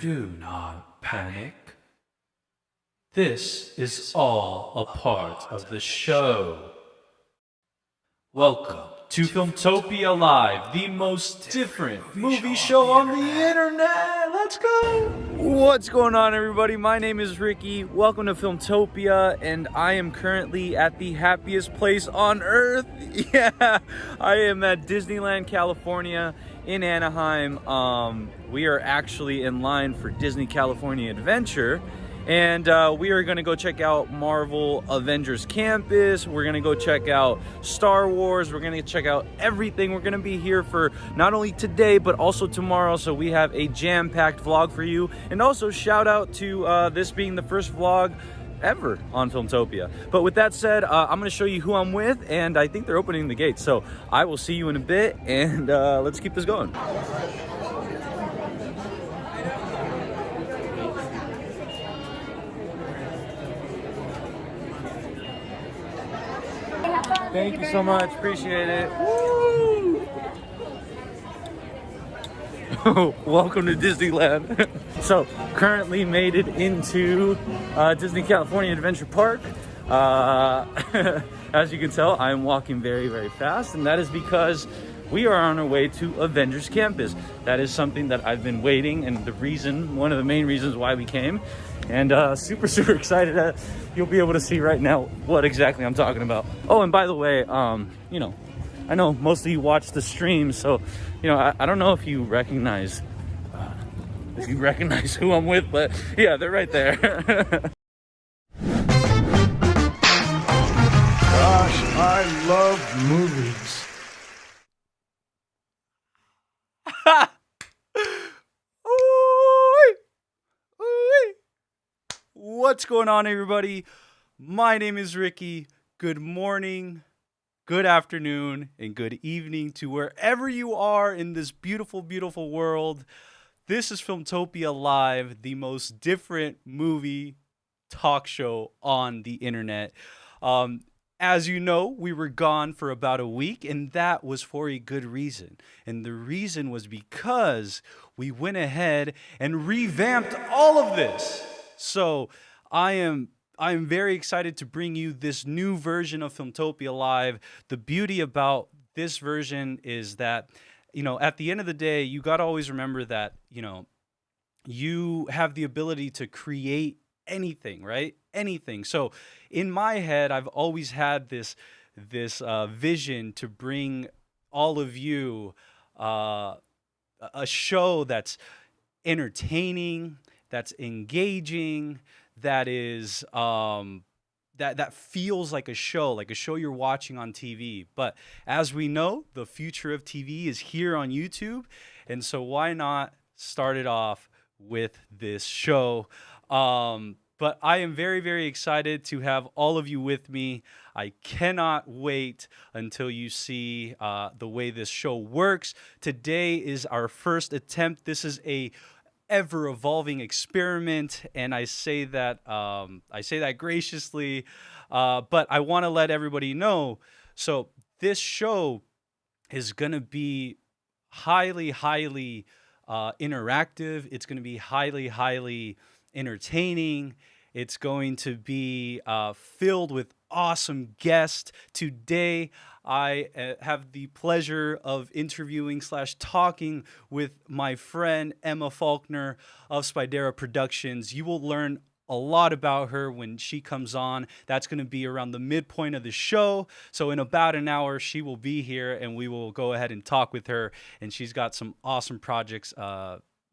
Do not panic. This is all a part of the show. Welcome to Filmtopia Live, the most different movie show on the internet. Let's go! What's going on, everybody? My name is Ricky. Welcome to Filmtopia, and I am currently at the happiest place on earth. Yeah, I am at Disneyland, California, in Anaheim. We are actually in line for Disney California Adventure. And we are going to go check out Marvel Avengers Campus. We're going to go check out Star Wars. We're going to check out everything. We're going to be here for not only today, but also tomorrow. So we have a jam-packed vlog for you. And also shout out to this being the first vlog ever on Filmtopia. But with that said, I'm going to show you who I'm with. And I think they're opening the gates. So I will see you in a bit. And let's keep this going. Thank you so much. Appreciate it. Woo! Welcome to Disneyland. So, currently made it into Disney California Adventure Park. As you can tell, I'm walking very, very fast, and that is because we are on our way to Avengers Campus. That is something that I've been waiting, and one of the main reasons why we came. And super excited. You'll be able to see right now what exactly I'm talking about. Oh, and by the way, you know, I know most of you watch the stream, so you know, I don't know if you recognize who I'm with, but yeah, they're right there. Gosh, I love movies. What's going on, everybody? My name is Ricky. Good morning, good afternoon, and good evening to wherever you are in this beautiful, beautiful world. This is Filmtopia Live, the most different movie talk show on the internet. As you know, we were gone for about a week, and that was for a good reason. And the reason was because we went ahead and revamped all of this. So I am very excited to bring you this new version of Filmtopia Live. The beauty about this version is that, you know, at the end of the day, you got to always remember that, you know, you have the ability to create anything, right? Anything. So in my head, I've always had this vision to bring all of you a show that's entertaining, that's engaging, that is that feels like a show you're watching on TV. But as we know, the future of TV is here on YouTube, and so why not start it off with this show? But I am very, very excited to have all of you with me. I cannot wait until you see the way this show works. Today is our first attempt. This is a ever-evolving experiment, and I say that graciously, but I want to let everybody know. So this show is going to be highly interactive. It's going to be highly entertaining. It's going to be filled with awesome guests. Today, I have the pleasure of interviewing / talking with my friend Emma Faulkner of Spidera Productions. You will learn a lot about her when she comes on. That's going to be around the midpoint of the show. So in about an hour, she will be here, and we will go ahead and talk with her. And she's got some awesome projects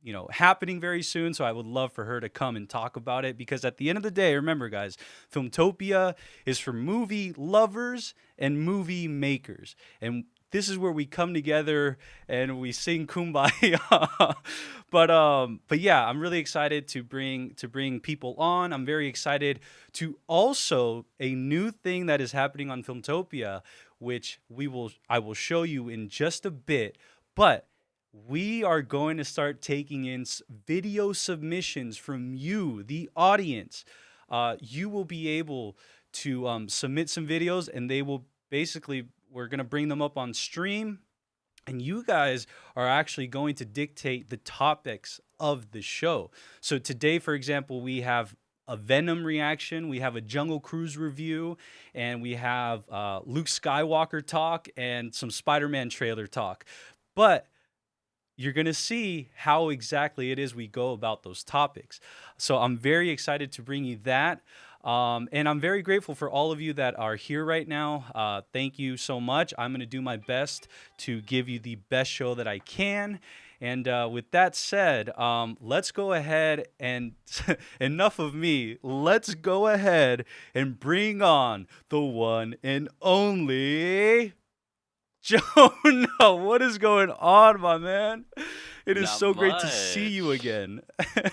you know, happening very soon, so I would love for her to come and talk about it, because at the end of the day, remember guys, Filmtopia is for movie lovers and movie makers, and this is where we come together and we sing Kumbaya. But yeah, I'm really excited to bring people on. I'm very excited to also a new thing that is happening on Filmtopia, which I will show you in just a bit, but we are going to start taking in video submissions from you, the audience. You will be able to submit some videos, and they will we're going to bring them up on stream, and you guys are actually going to dictate the topics of the show. So today, for example, we have a Venom reaction, we have a Jungle Cruise review, and we have Luke Skywalker talk and some Spider-Man trailer talk. But you're going to see how exactly it is we go about those topics. So I'm very excited to bring you that. And I'm very grateful for all of you that are here right now. Thank you so much. I'm going to do my best to give you the best show that I can. And with that said, let's go ahead and enough of me. Let's go ahead and bring on the one and only Jonah. What is going on, my man? It is Not so great to see you much. again.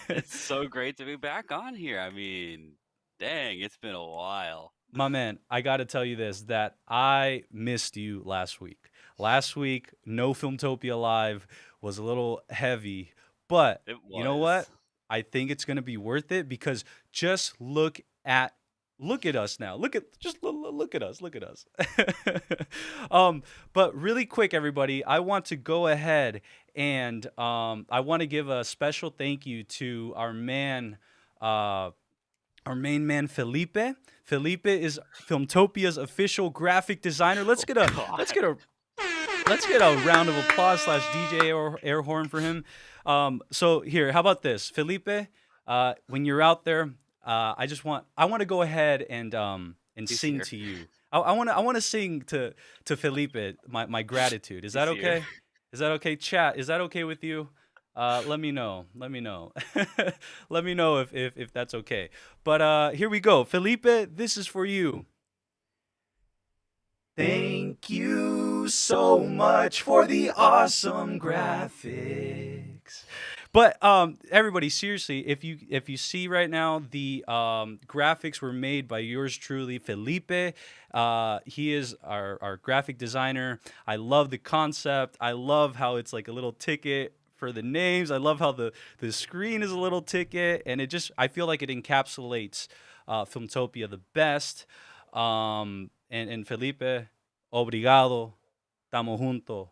It's so great to be back on here. I mean, dang, it's been a while. My man, I got to tell you this, that I missed you last week. Last week, no Filmtopia Live was a little heavy, but It you know what? was. I think it's going to be worth it because just look at us now. Look at us. Look at us. But really quick, everybody, I want to go ahead and I want to give a special thank you to our man, our main man, Felipe. Felipe is Filmtopia's official graphic designer. Let's get a round of applause / DJ air horn for him. So here, how about this, Felipe? When you're out there, I want to go ahead and He's sing here. to you. I want to sing to Felipe my gratitude. Is that He's here. okay? Is that okay, chat? Is that okay with you? Let me know. Let me know. Let me know if that's okay. But here we go. Felipe, this is for you. Thank you so much for the awesome graphics. But everybody, seriously, if you see right now, the graphics were made by yours truly, Felipe. He is our graphic designer. I love the concept. I love how it's like a little ticket for the names. I love how the screen is a little ticket, and I feel like it encapsulates Filmtopia the best. And Felipe, obrigado, estamos juntos,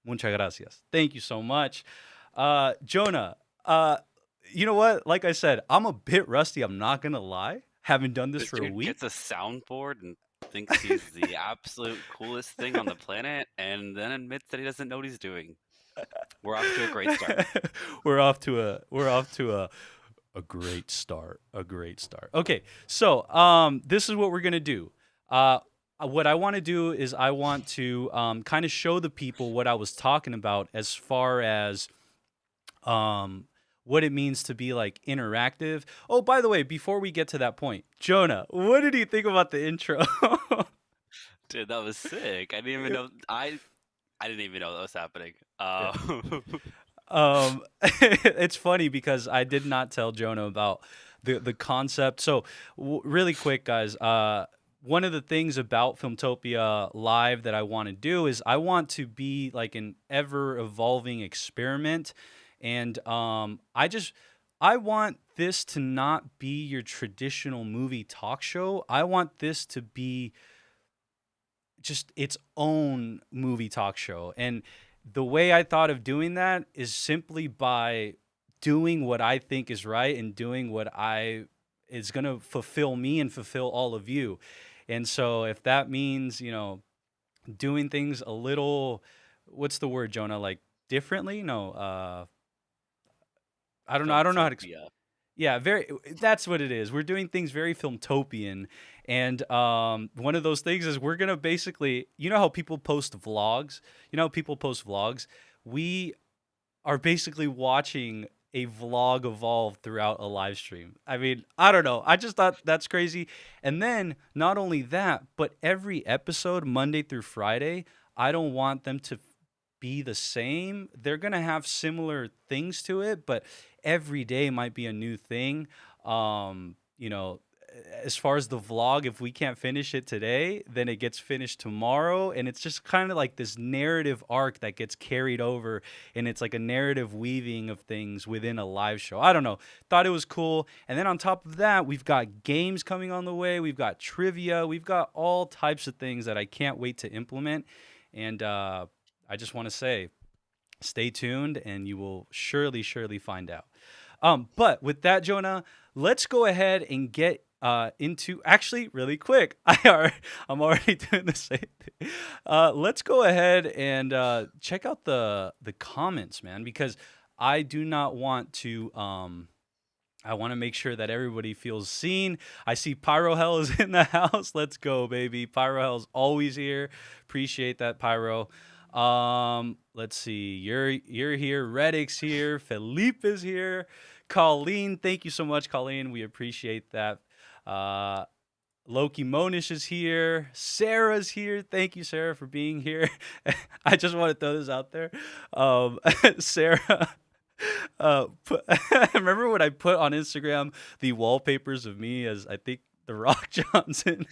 muchas gracias. Thank you so much. Jonah, you know what? Like I said, I'm a bit rusty. I'm not going to lie. Haven't done this This for a dude week. gets a soundboard and thinks he's the absolute coolest thing on the planet, and then admits that he doesn't know what he's doing. We're off to a great start. We're off to a great start. A great start. Okay, so this is what we're gonna do. What I want to do is I want to kind of show the people what I was talking about as far as what it means to be like interactive. Oh, by the way, before we get to that point, Jonah, what did you think about the intro? Dude, that was sick. I didn't even know I didn't even know that was happening. It's funny because I did not tell Jonah about the concept. So really quick, guys, one of the things about Filmtopia Live that I want to do is I want to be like an ever evolving experiment. And I want this to not be your traditional movie talk show. I want this to be just its own movie talk show. And the way I thought of doing that is simply by doing what I think is right and doing what is going to fulfill me and fulfill all of you. And so if that means, doing things a little, what's the word, Jonah? Like differently? No, I don't know how to Filmtopia. yeah, that's what it is. We're doing things very Filmtopian. And one of those things is we're going to basically, you know how people post vlogs? We are basically watching a vlog evolve throughout a live stream. I mean, I don't know. I just thought that's crazy. And then not only that, but every episode, Monday through Friday, I don't want them to be the same. They're going to have similar things to it, but every day might be a new thing. As far as the vlog, if we can't finish it today, then it gets finished tomorrow. And it's just kind of like this narrative arc that gets carried over. And it's like a narrative weaving of things within a live show. I don't know. Thought it was cool. And then on top of that, we've got games coming on the way. We've got trivia. We've got all types of things that I can't wait to implement. And I just want to say, stay tuned and you will surely find out. But with that, Jonah, let's go ahead and get into actually really quick. I'm already doing the same thing. Let's go ahead and check out the comments, man, because I do not want to. I want to make sure that everybody feels seen. I see Pyro Hell is in the house. Let's go, baby. Pyro Hell's always here. Appreciate that, Pyro. Let's see. You're here. Reddick's here. Felipe is here. Colleen, thank you so much, Colleen. We appreciate that. Loki Monish is here. Sarah's here. Thank you, Sarah, for being here. I just want to throw this out there. Sarah. Remember when I put on Instagram the wallpapers of me as I think The Rock Johnson?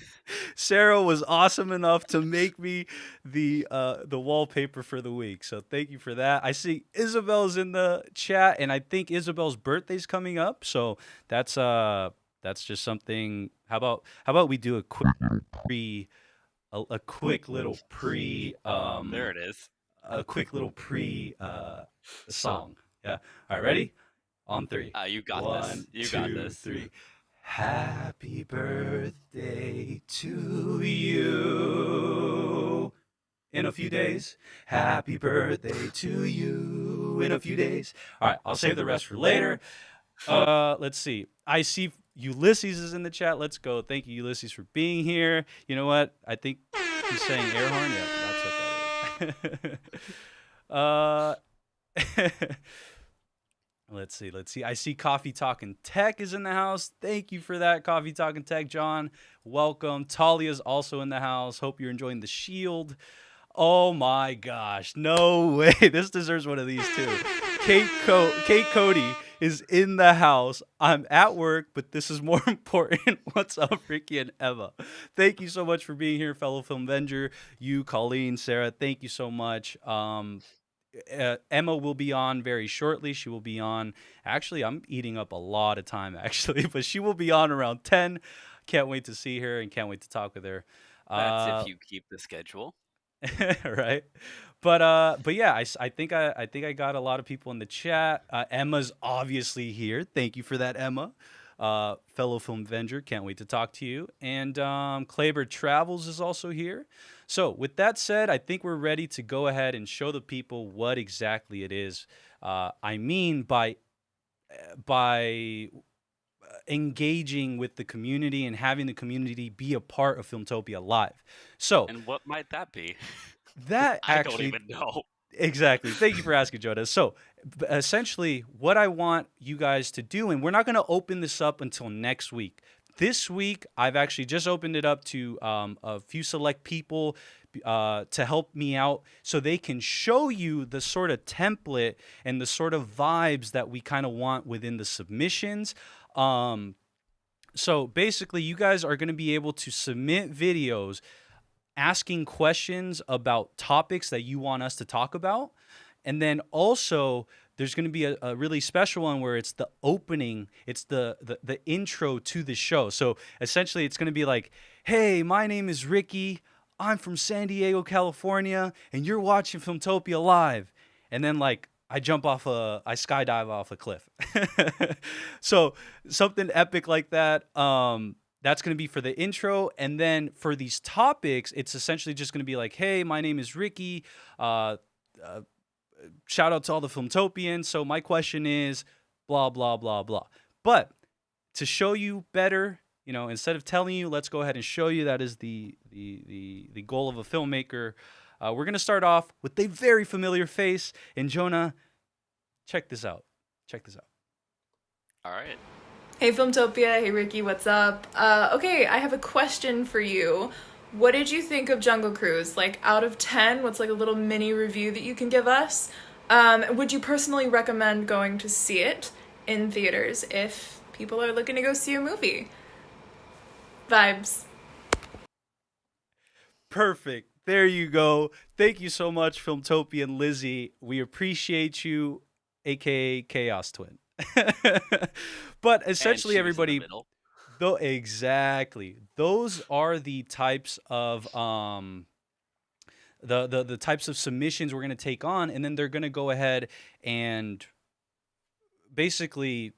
Sarah was awesome enough to make me the wallpaper for the week. So thank you for that. I see Isabel's in the chat, and I think Isabel's birthday's coming up. So that's just something. How about we do a quick little pre There it is. a quick little pre song. Yeah. All right, ready? On three. You got this. One, You got two, this. three. Happy birthday to you. In a few days. Happy birthday to you. In a few days. All right, I'll save the rest for later. Let's see. I see Ulysses is in the chat. Let's go. Thank you, Ulysses, for being here. You know what? I think he's saying air horn. Yeah, that's what that is. Let's see. I see Coffee Talking Tech is in the house. Thank you for that, Coffee Talking Tech, John. Welcome. Talia's also in the house. Hope you're enjoying the shield. Oh my gosh. No way. This deserves one of these too. Kate Cody is in the house. I'm at work, but this is more important. What's up, Ricky and Emma? Thank you so much for being here, fellow Filmvenger. You, Colleen, Sarah, thank you so much. Emma will be on very shortly. She will be on. Actually, I'm eating up a lot of time, actually, but she will be on around 10. Can't wait to see her and can't wait to talk with her. That's if you keep the schedule. Right. But yeah, I think I got a lot of people in the chat. Emma's obviously here. Thank you for that, Emma. Fellow Filmvenger, can't wait to talk to you. And Kleber Travels is also here. So with that said, I think we're ready to go ahead and show the people what exactly it is. I mean by engaging with the community and having the community be a part of Filmtopia Live. So And what might that be? that I actually don't even know. Exactly. Thank you for asking, Jonas. So, essentially, what I want you guys to do, and we're not going to open this up until next week. This week, I've actually just opened it up to a few select people to help me out so they can show you the sort of template and the sort of vibes that we kind of want within the submissions. So, basically, you guys are going to be able to submit videos asking questions about topics that you want us to talk about. And then also there's going to be a really special one where it's the opening, it's the intro to the show. So essentially it's going to be like, hey, my name is Ricky. I'm from San Diego, California, and you're watching Filmtopia Live. And then like I skydive off a cliff. So something epic like that. That's going to be for the intro. And then for these topics, it's essentially just going to be like, hey, my name is Ricky. Shout out to all the Filmtopians. So my question is blah, blah, blah, blah. But to show you better, you know, instead of telling you, let's go ahead and show you. That is the goal of a filmmaker. We're going to start off with a very familiar face. And Jonah, check this out. All right. Hey Filmtopia, hey Ricky, what's up? Okay, I have a question for you. What did you think of Jungle Cruise? Like, out of 10, what's like a little mini review that you can give us? Would you personally recommend going to see it in theaters if people are looking to go see a movie? Vibes. Perfect. There you go. Thank you so much, Filmtopian Lizzie. We appreciate you, aka Chaos Twin. But essentially, everybody, though, exactly, those are the types of the types of submissions we're going to take on, and then they're going to go ahead and basically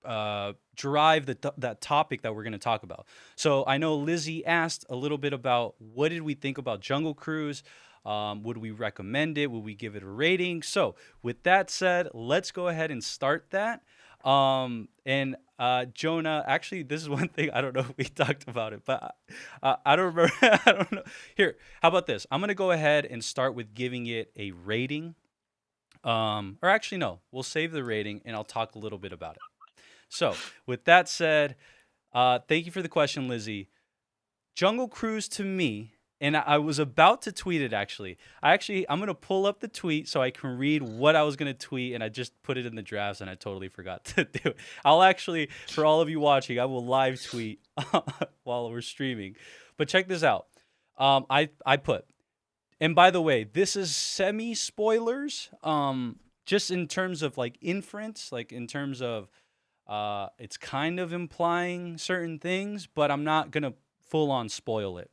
drive that topic that we're going to talk about. So I know Lizzie asked a little bit about what did we think about Jungle Cruise. Would we recommend it? Would we give it a rating? So with that said, let's go ahead and start that. And Jonah, actually, this is one thing I don't know if we talked about it, but I don't remember. I don't know. Here, how about this? I'm gonna go ahead and start with giving it a rating. Or actually, no, we'll save the rating and I'll talk a little bit about it. So with that said, thank you for the question, Lizzie. Jungle Cruise to me, and I was about to tweet it actually. I'm gonna pull up the tweet so I can read what I was gonna tweet, and I just put it in the drafts and I totally forgot to do it. I'll actually, for all of you watching, I will live tweet while we're streaming. But check this out. I put, and by the way, this is semi spoilers. Just in terms of like inference, like in terms of it's kind of implying certain things, but I'm not gonna full on spoil it.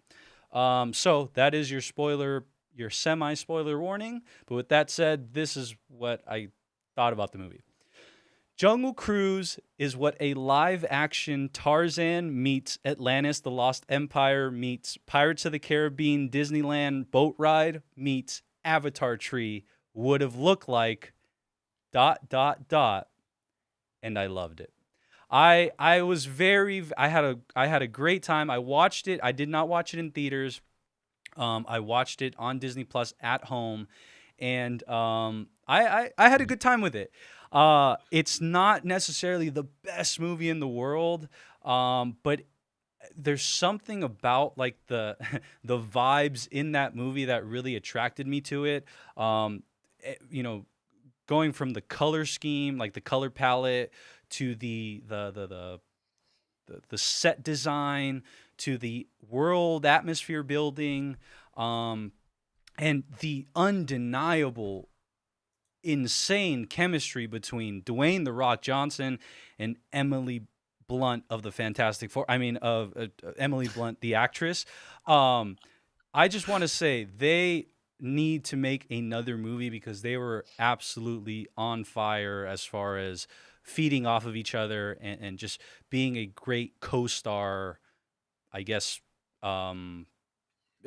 So that is your spoiler, your semi-spoiler warning. But with that said, this is what I thought about the movie. Jungle Cruise is what a live-action Tarzan meets Atlantis, The Lost Empire meets Pirates of the Caribbean, Disneyland boat ride meets Avatar Tree would have looked like ... And I loved it. I had a great time. I watched it. I did not watch it in theaters. I watched it on Disney Plus at home, and I had a good time with it. It's not necessarily the best movie in the world, but there's something about like the the vibes in that movie that really attracted me to it. You know, going from the color scheme, like the color palette, to the set design, to the world atmosphere building, and the undeniable insane chemistry between Dwayne "The Rock" Johnson and Emily Blunt of the Fantastic Four. I mean, of Emily Blunt, the actress. I just want to say they need to make another movie because they were absolutely on fire as far as feeding off of each other and just being a great co-star, I guess,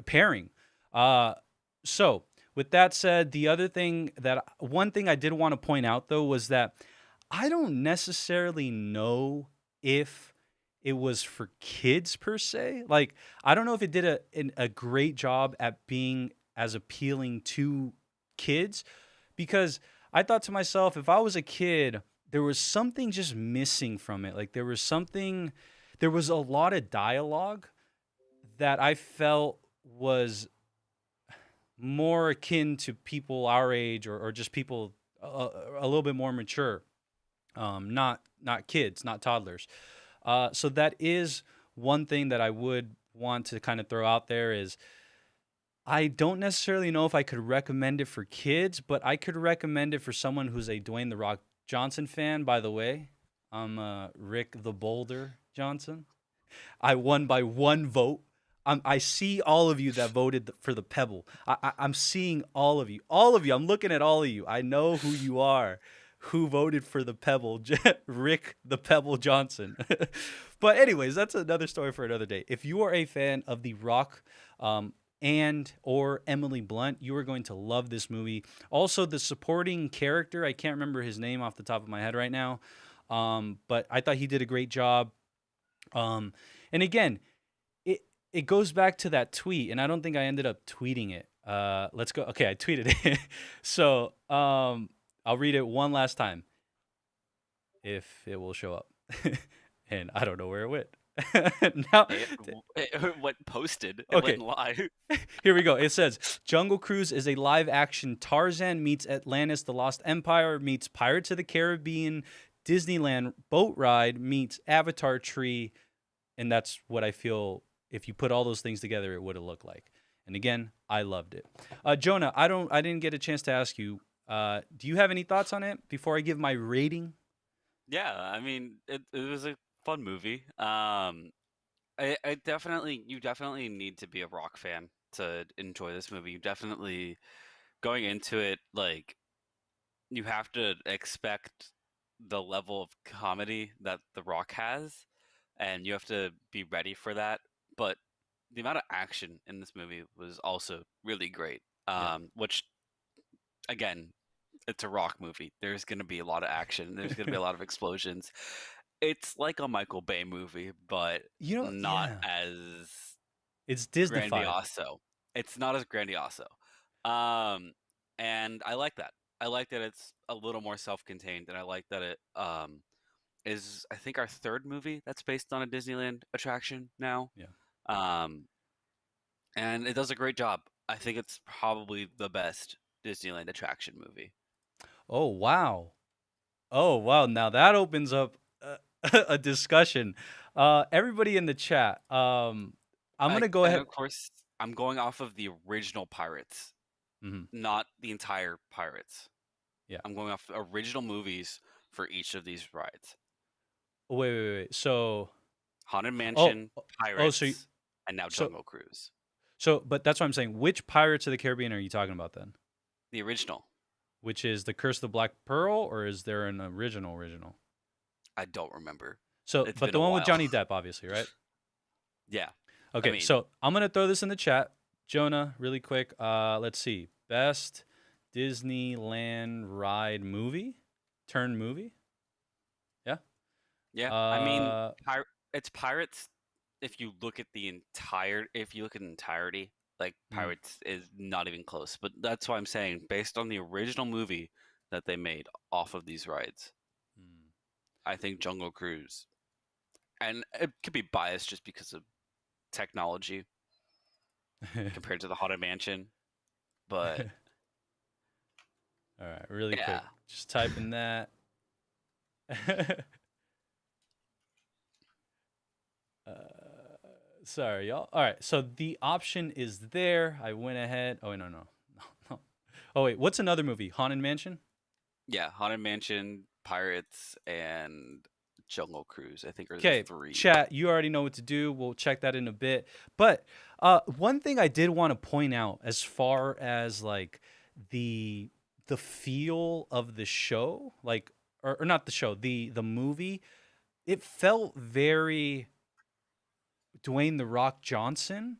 pairing. So with that said, one thing I did want to point out though was that I don't necessarily know if it was for kids per se. Like, I don't know if it did a great job at being as appealing to kids, because I thought to myself, if I was a kid, there was something just missing from it. Like there was a lot of dialogue that I felt was more akin to people our age or just people a little bit more mature, not kids, not toddlers. So that is one thing that I would want to kind of throw out there is I don't necessarily know if I could recommend it for kids, but I could recommend it for someone who's a Dwayne "The Rock" Johnson fan. By the way, I'm Rick the Boulder Johnson. I won by one vote. I see all of you that voted for the Pebble. I'm seeing all of you. All of you. I'm looking at all of you. I know who you are, who voted for the Pebble. Rick the Pebble Johnson. But anyways, that's another story for another day. If you are a fan of The Rock and or Emily Blunt, you are going to love this movie. Also, the supporting character, I can't remember his name off the top of my head right now, but I thought he did a great job. And again, it goes back to that tweet, and I don't think I ended up tweeting it. Let's go. Okay, I tweeted it. So I'll read it one last time, if it will show up. And I don't know where it went. Now, It went posted. It Okay. went live. Here we go. It says, Jungle Cruise is a live-action Tarzan meets Atlantis, The Lost Empire meets Pirates of the Caribbean, Disneyland boat ride meets Avatar Tree, and that's what I feel, if you put all those things together, it would have looked like. And again, I loved it. Jonah, I didn't get a chance to ask you, do you have any thoughts on it before I give my rating? Yeah, I mean, it was a fun movie. You definitely need to be a Rock fan to enjoy this movie. You definitely, going into it, like, you have to expect the level of comedy that The Rock has, and you have to be ready for that. But the amount of action in this movie was also really great. Yeah. Which again, it's a Rock movie. There's going to be a lot of action. There's going to be a lot of explosions. It's like a Michael Bay movie, but not Yeah. as It's Disneyfied. grandioso. It's not as grandioso. Um, and I like that. I like that it's a little more self-contained, and I like that it is, I think, our third movie that's based on a Disneyland attraction now. Yeah. Um, and it does a great job. I think it's probably the best Disneyland attraction movie. Oh wow. Oh wow. Now that opens up a discussion. Everybody in the chat. I'm gonna go And ahead. of course, I'm going off of the original Pirates, Mhm. not the entire Pirates. Yeah. I'm going off original movies for each of these rides. Wait. So, Haunted oh, Mansion, oh, Pirates, and now so, Jungle Cruise. but that's what I'm saying. Which Pirates of the Caribbean are you talking about then? The original. Which is the Curse of the Black Pearl, or is there an original? I don't remember. So, It's but been the a one with while. Johnny Depp, obviously, right? Yeah. Okay, mean- so I'm gonna throw this in the chat, Jonah, really quick. Let's see, best Disneyland ride movie, turn movie. Yeah. Yeah. I mean, Uh, it's Pirates. If you look at the entirety, like Mhm. Pirates is not even close. But that's why I'm saying, based on the original movie that they made off of these rides, I think Jungle Cruise, and it could be biased just because of technology compared to the Haunted Mansion, but All right, really yeah. quick, just type in that. Sorry, y'all. All right, so the option is there. I went ahead. Oh, wait, no. Oh, wait, what's another movie? Haunted Mansion? Yeah, Haunted Mansion, Pirates, and Jungle Cruise, I think, are the Okay, three. chat, you already know what to do. We'll check that in a bit. But one thing I did want to point out as far as like the feel of the show, like or not the show, the movie, it felt very Dwayne the Rock Johnson,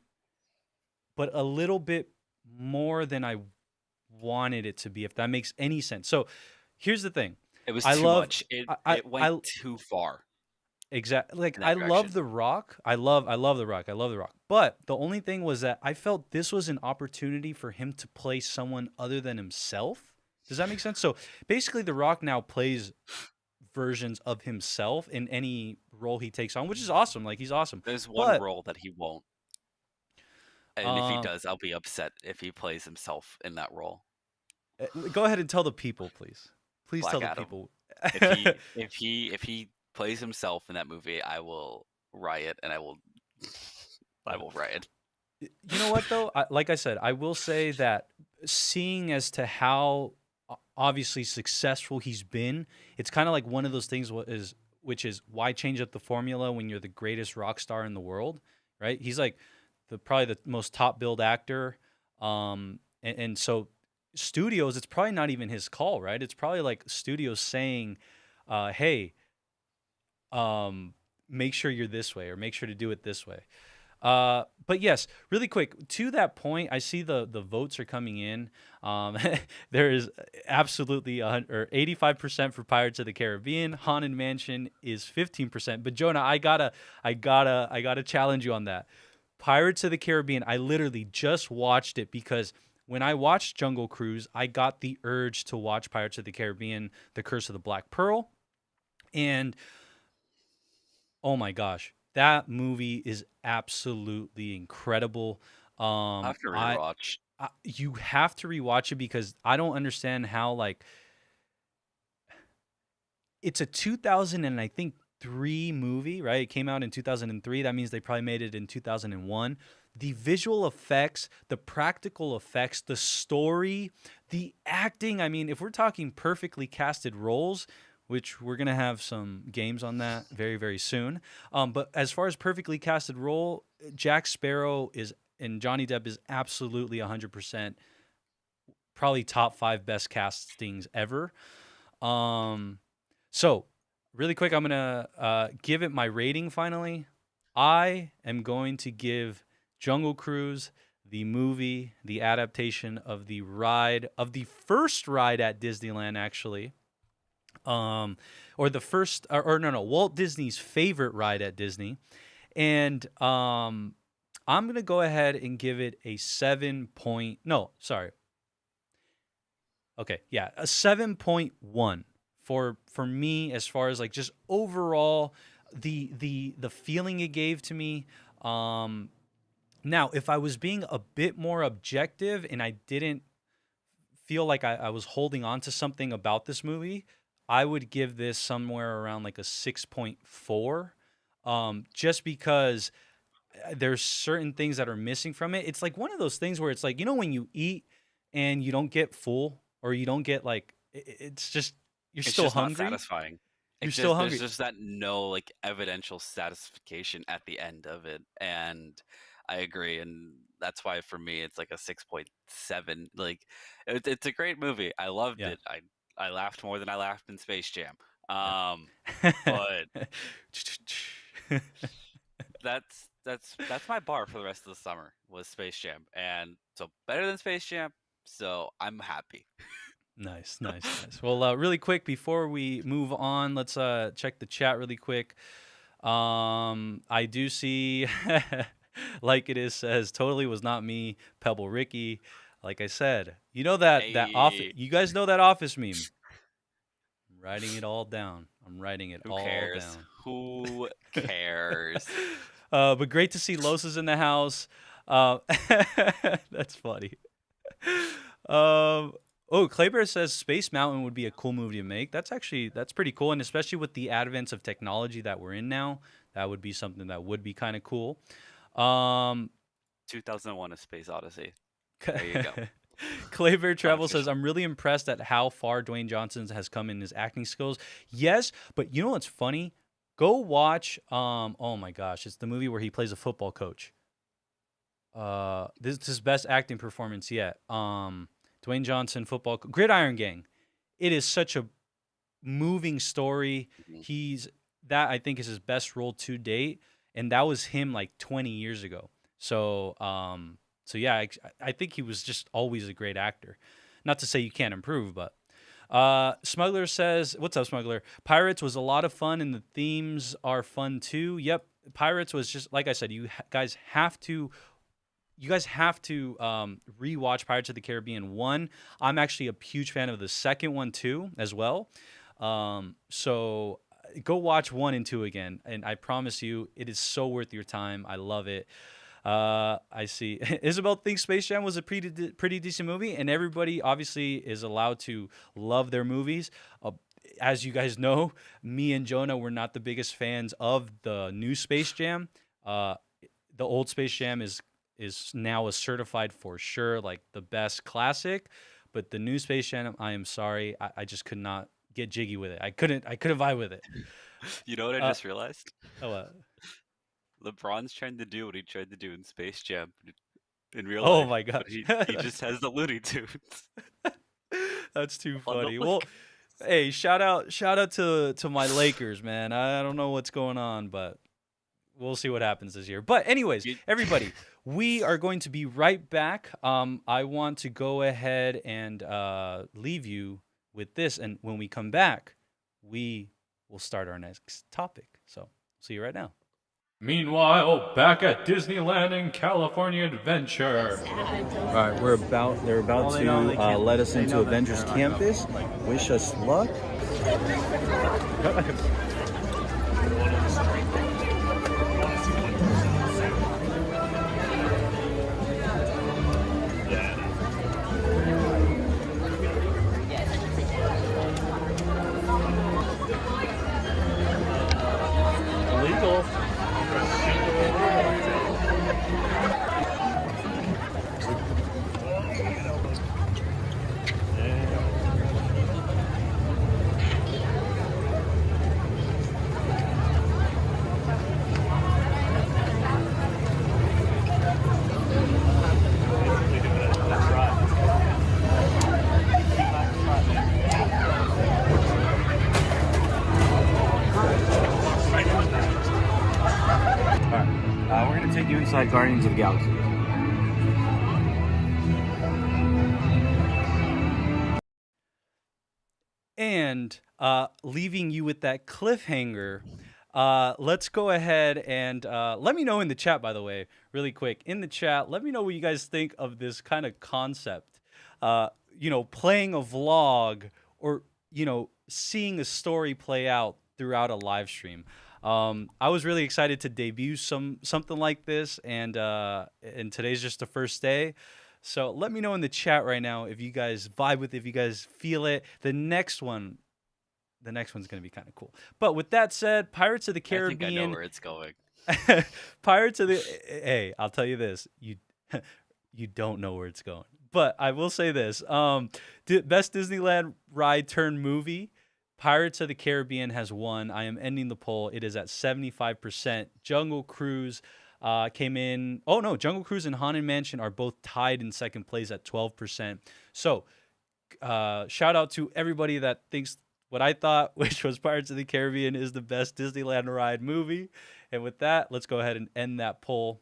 but a little bit more than I wanted it to be, if that makes any sense. So here's the thing. It was I too love much. It I went too far exactly. Like in that I love direction. The Rock. I love The Rock. I love The Rock. But the only thing was that I felt this was an opportunity for him to play someone other than himself. Does that make sense? So basically, The Rock now plays versions of himself in any role he takes on, which is awesome. Like he's awesome. There's one But role that he won't. And if he does, I'll be upset if he plays himself in that role. go ahead and tell the people, please. Please Black tell the Adam. people. If he plays himself in that movie, I will riot, and I will riot. You know what though? Like I said, I will say that seeing as to how obviously successful he's been, it's kind of like one of those things which is why change up the formula when you're the greatest rock star in the world, right? He's like probably the most top billed actor, and so studios, it's probably not even his call, right? It's probably like studios saying, "Hey, make sure you're this way, or make sure to do it this way." But yes, really quick to that point, I see the votes are coming in. There is absolutely 85% for Pirates of the Caribbean. Haunted Mansion is 15%. But Jonah, I gotta challenge you on that. Pirates of the Caribbean, I literally just watched it because when I watched Jungle Cruise, I got the urge to watch Pirates of the Caribbean: The Curse of the Black Pearl, and oh my gosh, that movie is absolutely incredible. I have to rewatch. You have to rewatch it because I don't understand how like it's a 2000 and I think 3 movie, right? It came out in 2003. That means they probably made it in 2001. The visual effects, the practical effects, the story, the acting. I mean, if we're talking perfectly casted roles, which we're going to have some games on that very, very soon. But as far as perfectly casted role, Jack Sparrow and Johnny Depp is absolutely 100% probably top 5 best castings ever. So, really quick, I'm gonna give it my rating finally. I am going to give Jungle Cruise, the movie, the adaptation of the first ride at Disneyland, actually, or the first, or no, Walt Disney's favorite ride at Disney, and I'm gonna go ahead and give it a 7 point. No, sorry. Okay, yeah, a 7.1 for me, as far as like just overall the feeling it gave to me. Now, if I was being a bit more objective and I didn't feel like I was holding on to something about this movie, I would give this somewhere around like a 6.4, just because there's certain things that are missing from it. It's like one of those things where it's like, you know, when you eat and you don't get full, or you don't get like, it's just, you're It's still just hungry. not satisfying. You're It's still just, hungry. there's just that no like evidential satisfaction at the end of it, and I agree, and that's why for me it's like a 6.7. Like it's a great movie. I loved Yeah. it. I laughed more than I laughed in Space Jam. Yeah. But that's my bar for the rest of the summer was Space Jam, and so better than Space Jam. So I'm happy. Nice. Well, really quick before we move on, let's check the chat really quick. I do see, like it is says, totally was not me, Pebble Ricky. Like I said, you know that office. Hey. You guys know that Office meme. I'm writing it all down. Who cares? Who cares? But great to see Los is in the house. That's funny. Claybear says Space Mountain would be a cool movie to make. That's pretty cool, and especially with the advents of technology that we're in now, that would be something that would be kind of cool. 2001: A Space Odyssey. There you go. Claybear Travel says, Official. I'm really impressed at how far Dwayne Johnson has come in his acting skills. Yes, but you know what's funny? Go watch, oh my gosh, it's the movie where he plays a football coach. This is his best acting performance yet. Dwayne Johnson, Gridiron Gang. It is such a moving story. Mhm. That I think is his best role to date, and that was him like 20 years ago. So, yeah, I think he was just always a great actor. Not to say you can't improve, but Smuggler says, "What's up, Smuggler? Pirates was a lot of fun, and the themes are fun too." Yep, Pirates was just like I said. You guys have to rewatch Pirates of the Caribbean 1. I'm actually a huge fan of the second one too, as well. So go watch 1 and 2 again, and I promise you, it is so worth your time. I love it. I see Isabel thinks Space Jam was a pretty decent movie, and everybody obviously is allowed to love their movies. As you guys know, me and Jonah were not the biggest fans of the new Space Jam. The old Space Jam is now a certified for sure, like the best classic. But the new Space Jam, I am sorry, I just could not get jiggy with it. I couldn't vibe with it. You know what I just realized? LeBron's trying to do what he tried to do in Space Jam in real life. Oh my gosh. But he just has the Looney Tunes. That's too On the funny. Well, hey, shout out to my Lakers, man. I don't know what's going on, but we'll see what happens this year. But anyways, everybody, we are going to be right back. I want to go ahead and leave you with this, and when we come back, we will start our next topic. So, see you right now. Meanwhile, back at Disneyland in California Adventure. All right, they're about to let us into Avengers Campus. Wish us luck. Illegal. We're gonna take you inside Guardians of the Galaxy. And leaving you with that cliffhanger, let's go ahead and let me know in the chat, by the way, really quick. In the chat, let me know what you guys think of this kind of concept. Playing a vlog or, seeing a story play out throughout a live stream. I was really excited to debut something like this, and today's just the first day. So let me know in the chat right now if you guys vibe with it, if you guys feel it. The next one's going to be kind of cool. But with that said, Pirates of the Caribbean. I think I know where it's going. Hey, I'll tell you this. You don't know where it's going. But I will say this. Best Disneyland ride turned movie. Pirates of the Caribbean has won. I am ending the poll. It is at 75%. Jungle Cruise came in. Oh, no. Jungle Cruise and Haunted Mansion are both tied in second place at 12%. So shout out to everybody that thinks what I thought, which was Pirates of the Caribbean is the best Disneyland ride movie. And with that, let's go ahead and end that poll.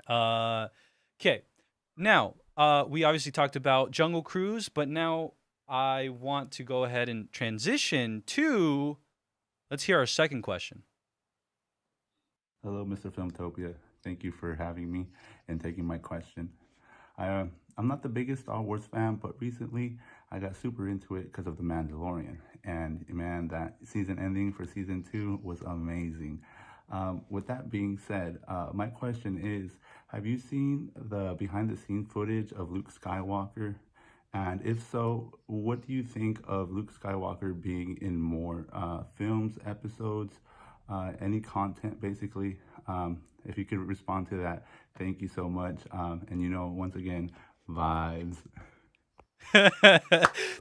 Okay. Now, we obviously talked about Jungle Cruise, but now I want to go ahead and transition to, let's hear our second question. Hello, Mr. Filmtopia. Thank you for having me and taking my question. I'm not the biggest Star Wars fan, but recently I got super into it because of The Mandalorian. And man, that season ending for season 2 was amazing. With that being said, my question is, have you seen the behind-the-scenes footage of Luke Skywalker? And if so, what do you think of Luke Skywalker being in more films, episodes, any content, basically? If you could respond to that, thank you so much. And once again, vibes.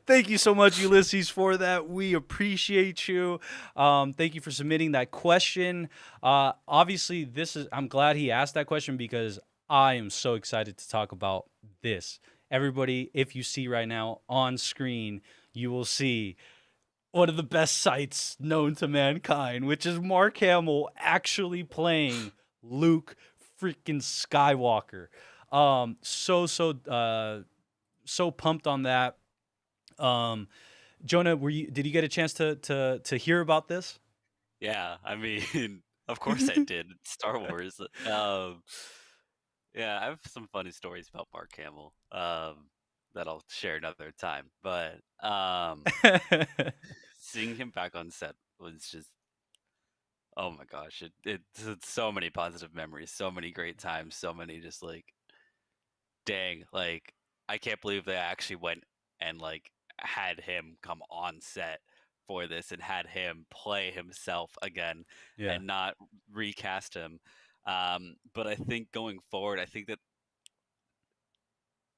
Thank you so much, Ulysses, for that. We appreciate you. Thank you for submitting that question. Obviously, I'm glad he asked that question because I am so excited to talk about this. Everybody, if you see right now on screen, you will see one of the best sights known to mankind, which is Mark Hamill actually playing Luke freaking Skywalker. So pumped on that. Jonah, did you get a chance to hear about this? Yeah, I mean, of course I did. It's Star Wars. Yeah, I have some funny stories about Mark Hamill that I'll share another time. But seeing him back on set was just, oh my gosh, it's so many positive memories, so many great times, so many just like, dang, like I can't believe they actually went and like had him come on set for this and had him play himself again and not recast him. But I think going forward, I think that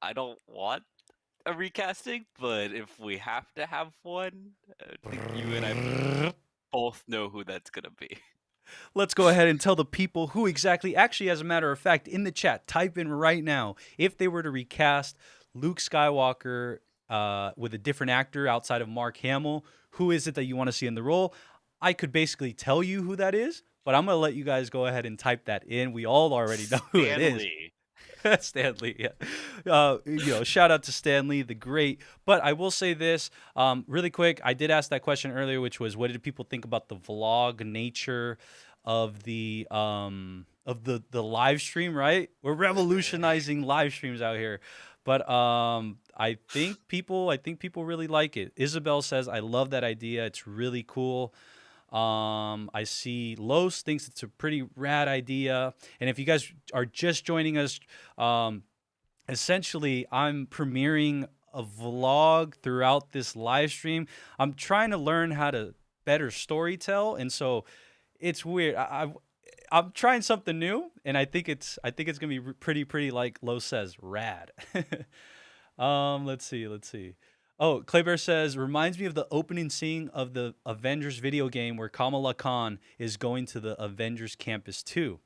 I don't want a recasting, but if we have to have one, I think you and I both know who that's going to be. Let's go ahead and tell the people who exactly, actually, as a matter of fact, in the chat, type in right now, if they were to recast Luke Skywalker with a different actor outside of Mark Hamill, who is it that you want to see in the role? I could basically tell you who that is, but I'm going to let you guys go ahead and type that in. We all already know who it is. Stan Lee, yeah. Shout out to Stan Lee, the great. But I will say this really quick. I did ask that question earlier, which was, what did people think about the vlog nature of the live stream? Right, we're revolutionizing live streams out here. But I think people really like it. Isabel says, I love that idea. It's really cool. I see Los thinks it's a pretty rad idea. And if you guys are just joining us, essentially I'm premiering a vlog throughout this live stream. I'm trying to learn how to better storytell, and so it's weird. I'm trying something new, and I think it's gonna be pretty like Los says, rad. Let's see. Oh, Claybear says, reminds me of the opening scene of the Avengers video game where Kamala Khan is going to the Avengers campus too.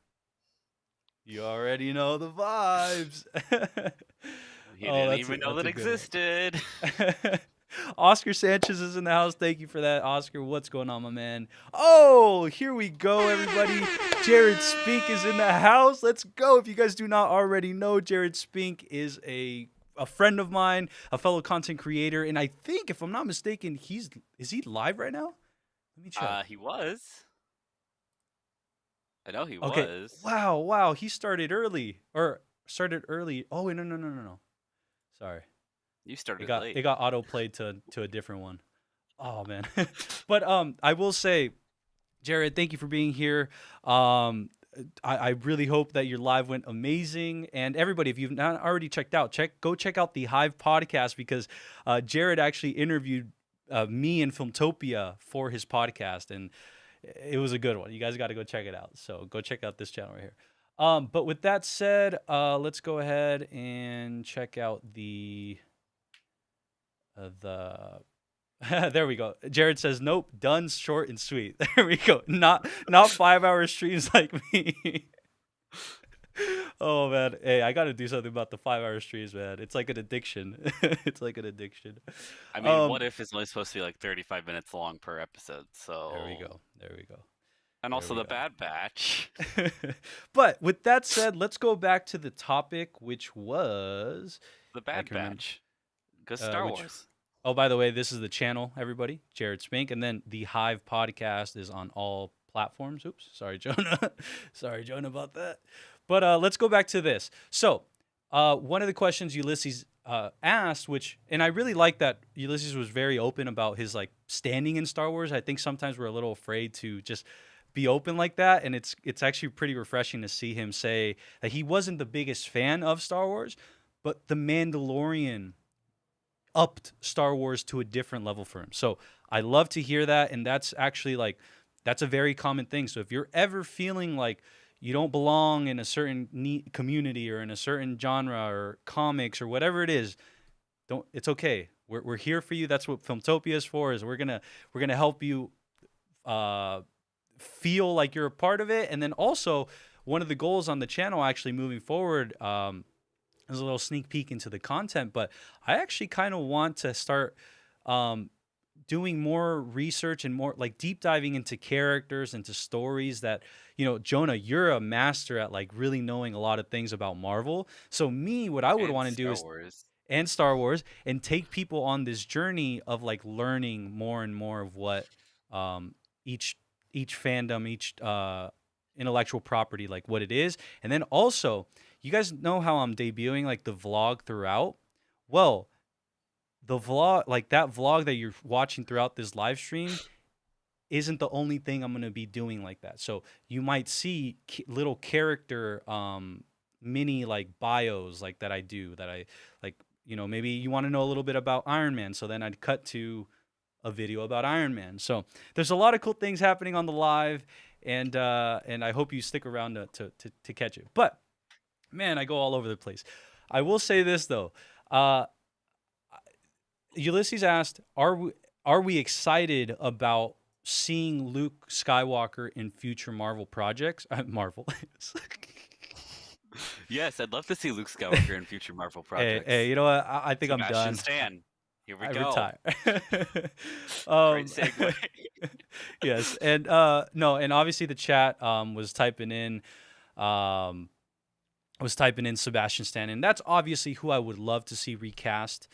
You already know the vibes. He didn't even know that existed. Oscar Sanchez is in the house. Thank you for that, Oscar. What's going on, my man? Oh, here we go, everybody. Jared Spink is in the house. Let's go. If you guys do not already know, Jared Spink is a friend of mine, a fellow content creator, and I think, if I'm not mistaken, is he live right now? Let me check. He was. I know he Okay. was. Wow. He started early. Oh, wait, no. Sorry. You started It late. got auto played to a different one. Oh man. But I will say, Jared, thank you for being here. I really hope that your live went amazing. And everybody, if you've not already checked out, go check out the Hive podcast, because Jared actually interviewed me and Filmtopia for his podcast, and it was a good one. You guys got to go check it out. So go check out this channel right here. But with that said, let's go ahead and check out the there we go. Jared says, nope, done, short and sweet. There we go. Not 5-hour streams like me. Oh man, hey, I got to do something about the 5-hour streams, man. It's like an addiction. It's like an addiction. I mean, What If is only supposed to be like 35 minutes long per episode, so There we go. And also the Bad Batch. But with that said, let's go back to the topic, which was The Bad Batch. Because Star Wars. Oh, by the way, this is the channel, everybody. Jared Spink. And then the Hive podcast is on all platforms. Oops. Sorry, Jonah. Sorry, Jonah, about that. But let's go back to this. So one of the questions Ulysses asked, and I really like that Ulysses was very open about his like standing in Star Wars. I think sometimes we're a little afraid to just be open like that. And it's actually pretty refreshing to see him say that he wasn't the biggest fan of Star Wars, but The Mandalorian upped Star Wars to a different level for him. So I love to hear that. And that's actually that's a very common thing. So if you're ever feeling like you don't belong in a certain community or in a certain genre or comics or whatever it is, it's okay. We're here for you. That's what Filmtopia is for, is we're going to help you feel like you're a part of it. And then also one of the goals on the channel actually moving forward, there's a little sneak peek into the content, but I actually kind of want to start doing more research and more like deep diving into characters, into stories that, Jonah, you're a master at like really knowing a lot of things about Marvel. So what I would want to do and Star Wars, and take people on this journey of like learning more and more of what each fandom, each intellectual property, like what it is. And then also, you guys know how I'm debuting like the vlog throughout? Well, the vlog, like that vlog that you're watching throughout this live stream, isn't the only thing I'm going to be doing like that. So you might see little character mini like bios like that I do, that I like, maybe you want to know a little bit about Iron Man. So then I'd cut to a video about Iron Man. So there's a lot of cool things happening on the live, and I hope you stick around to catch it. But man, I go all over the place. I will say this though. Ulysses asked, "Are we excited about seeing Luke Skywalker in future Marvel projects?" Marvel. Yes, I'd love to see Luke Skywalker in future Marvel projects. Hey, you know what? I think I'm Sebastian done. Stan. Here we I go. retire. Great segue. Yes, and no, and obviously the chat was typing in Sebastian Stan, and that's obviously who I would love to see recast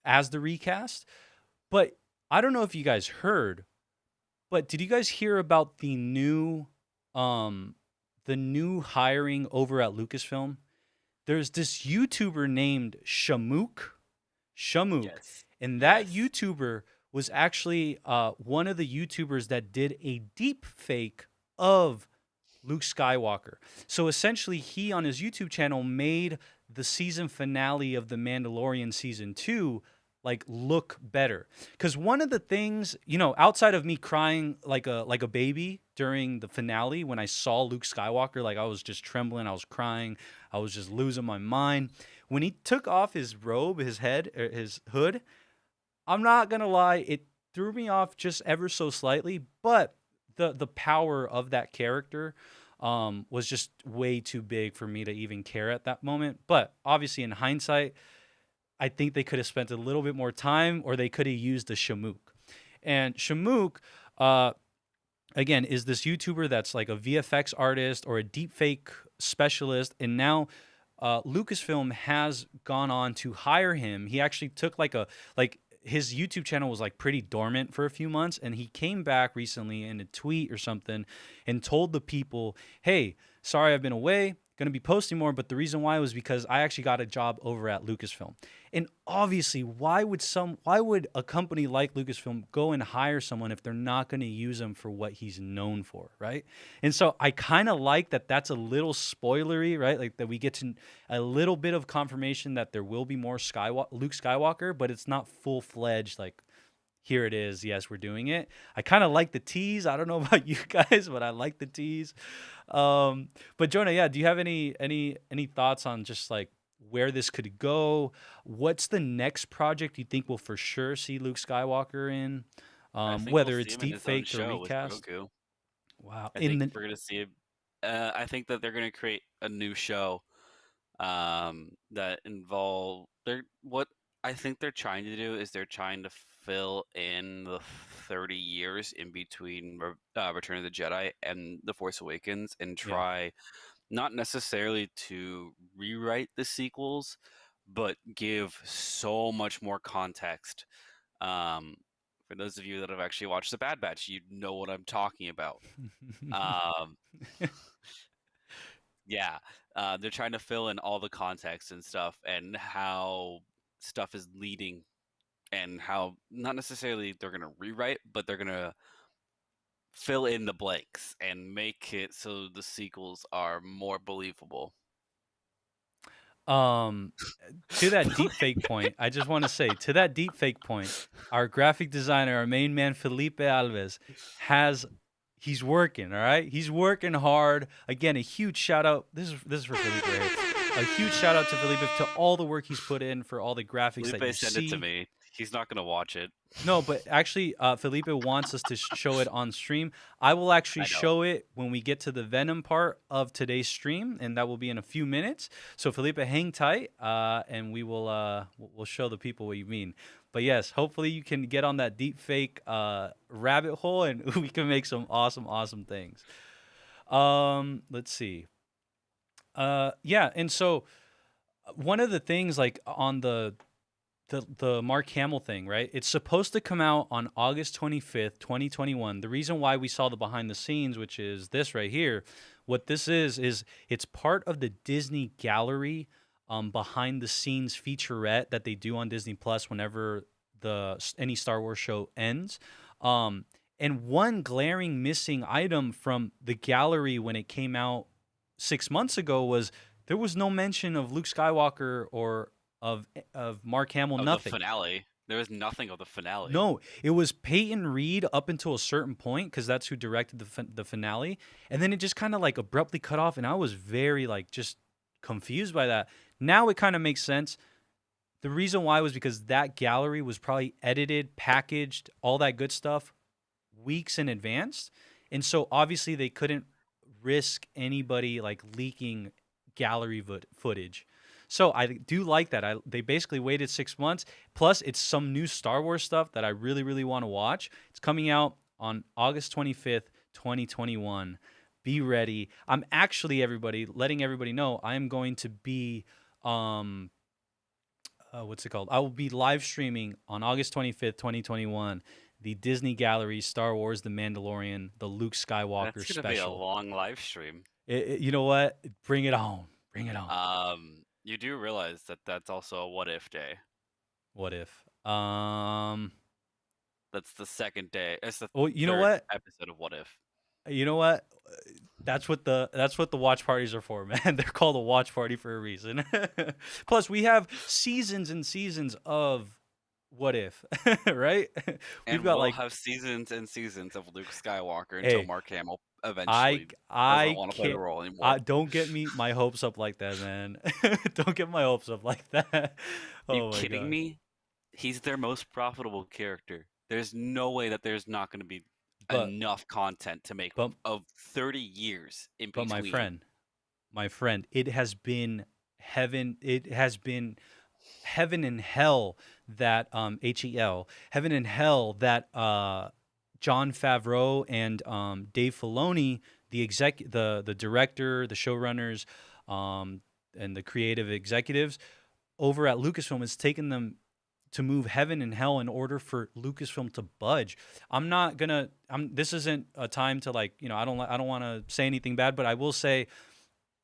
as the recast. But I don't know if you guys heard, but did you guys hear about the new hiring over at Lucasfilm? There's this YouTuber named Shamook. Yes. And that YouTuber was actually one of the YouTubers that did a deep fake of Luke Skywalker. So essentially, he on his YouTube channel made the season finale of The Mandalorian season 2 like look better. Because one of the things, outside of me crying like a baby during the finale when I saw Luke Skywalker, like I was just trembling, I was crying, I was just losing my mind. When he took off his robe, his hood, I'm not gonna lie, it threw me off just ever so slightly, but the power of that character was just way too big for me to even care at that moment. But obviously in hindsight, I think they could have spent a little bit more time, or they could have used a Shamook. And Shamook, again, is this YouTuber that's like a VFX artist or a deepfake specialist, and now Lucasfilm has gone on to hire him. He actually took his YouTube channel was like pretty dormant for a few months, and he came back recently in a tweet or something and told the people, "Hey, sorry I've been away. Going to be posting more, but the reason why was because I actually got a job over at Lucasfilm." And obviously, why would a company like Lucasfilm go and hire someone if they're not going to use him for what he's known for, right? And so I kind of like that that's a little spoilery, right? Like that we get to a little bit of confirmation that there will be more Luke Skywalker, but it's not full-fledged like, here it is. Yes, we're doing it. I kind of like the tease. I don't know about you guys, but I like the tease. But Jonah, yeah, do you have any thoughts on just like where this could go? What's the next project you think we'll for sure see Luke Skywalker in? Whether it's deepfake or recast. Wow. I think we're gonna see. I think that they're gonna create a new show that involve what I think they're trying to do is they're trying to fill in the 30 years in between Return of the Jedi and The Force Awakens, and try not necessarily to rewrite the sequels, but give so much more context. For those of you that have actually watched The Bad Batch, you know what I'm talking about. Yeah, they're trying to fill in all the context and stuff, and how stuff is leading, and how not necessarily they're going to rewrite, but they're going to fill in the blanks and make it so the sequels are more believable. To that deepfake point, I just want to say, to that deepfake point, our graphic designer, our main man, Felipe Alves, he's working, all right? He's working hard. Again, a huge shout out. This is for Felipe, right? A huge shout out to Felipe, to all the work he's put in, for all the graphics that you see. Send it to me. He's not going to watch it. No, but actually, Felipe wants us to show it on stream. I will actually show it when we get to the Venom part of today's stream, and that will be in a few minutes. So Felipe, hang tight, and we'll show the people what you mean. But yes, hopefully you can get on that deep fake rabbit hole, and we can make some awesome things. Let's see. Yeah, and so one of the things, like on the Mark Hamill thing, right? It's supposed to come out on August 25th, 2021. The reason why we saw the behind the scenes, which is this right here, what this is it's part of the Disney Gallery behind the scenes featurette that they do on Disney Plus whenever any Star Wars show ends. And one glaring missing item from the gallery when it came out 6 months ago was there was no mention of Luke Skywalker or of Mark Hamill. Nothing. The finale. There was nothing of the finale. No, it was Peyton Reed up until a certain point, because that's who directed the finale, and then it just kind of like abruptly cut off, and I was very like just confused by that. Now it kind of makes sense. The reason why was because that gallery was probably edited, packaged, all that good stuff weeks in advance, and so obviously they couldn't risk anybody like leaking gallery footage. So I do like that. They basically waited 6 months. Plus, it's some new Star Wars stuff that I really want to watch. It's coming out on August 25th, 2021. Be ready. I'm actually, letting everybody know, I am going to be, what's it called? I will be live streaming on August 25th, 2021, the Disney Gallery, Star Wars, The Mandalorian, the Luke Skywalker That's special. That's going to be a long live stream. You know what? Bring it on. Bring it on. You do realize that that's also a what if day. What if? That's the second day. It's the you know what? Episode of What If. You know what? That's what the watch parties are for, man. They're called a watch party for a reason. Plus, we have seasons and seasons of What If, right? We'll have seasons and seasons of Luke Skywalker until Mark Hamill eventually doesn't want to play the role anymore. Don't get my hopes up like that, man. Don't get my hopes up like that. You kidding me? He's their most profitable character. There's no way that there's not going to be enough content to make of 30 years in between. But my friend, it has been heaven. It has been heaven and hell that HEL, heaven and hell that Jon Favreau and Dave Filoni, the director, the showrunners, and the creative executives over at Lucasfilm, has taken them to move heaven and hell in order for Lucasfilm to budge. This isn't a time to I don't want to say anything bad, but I will say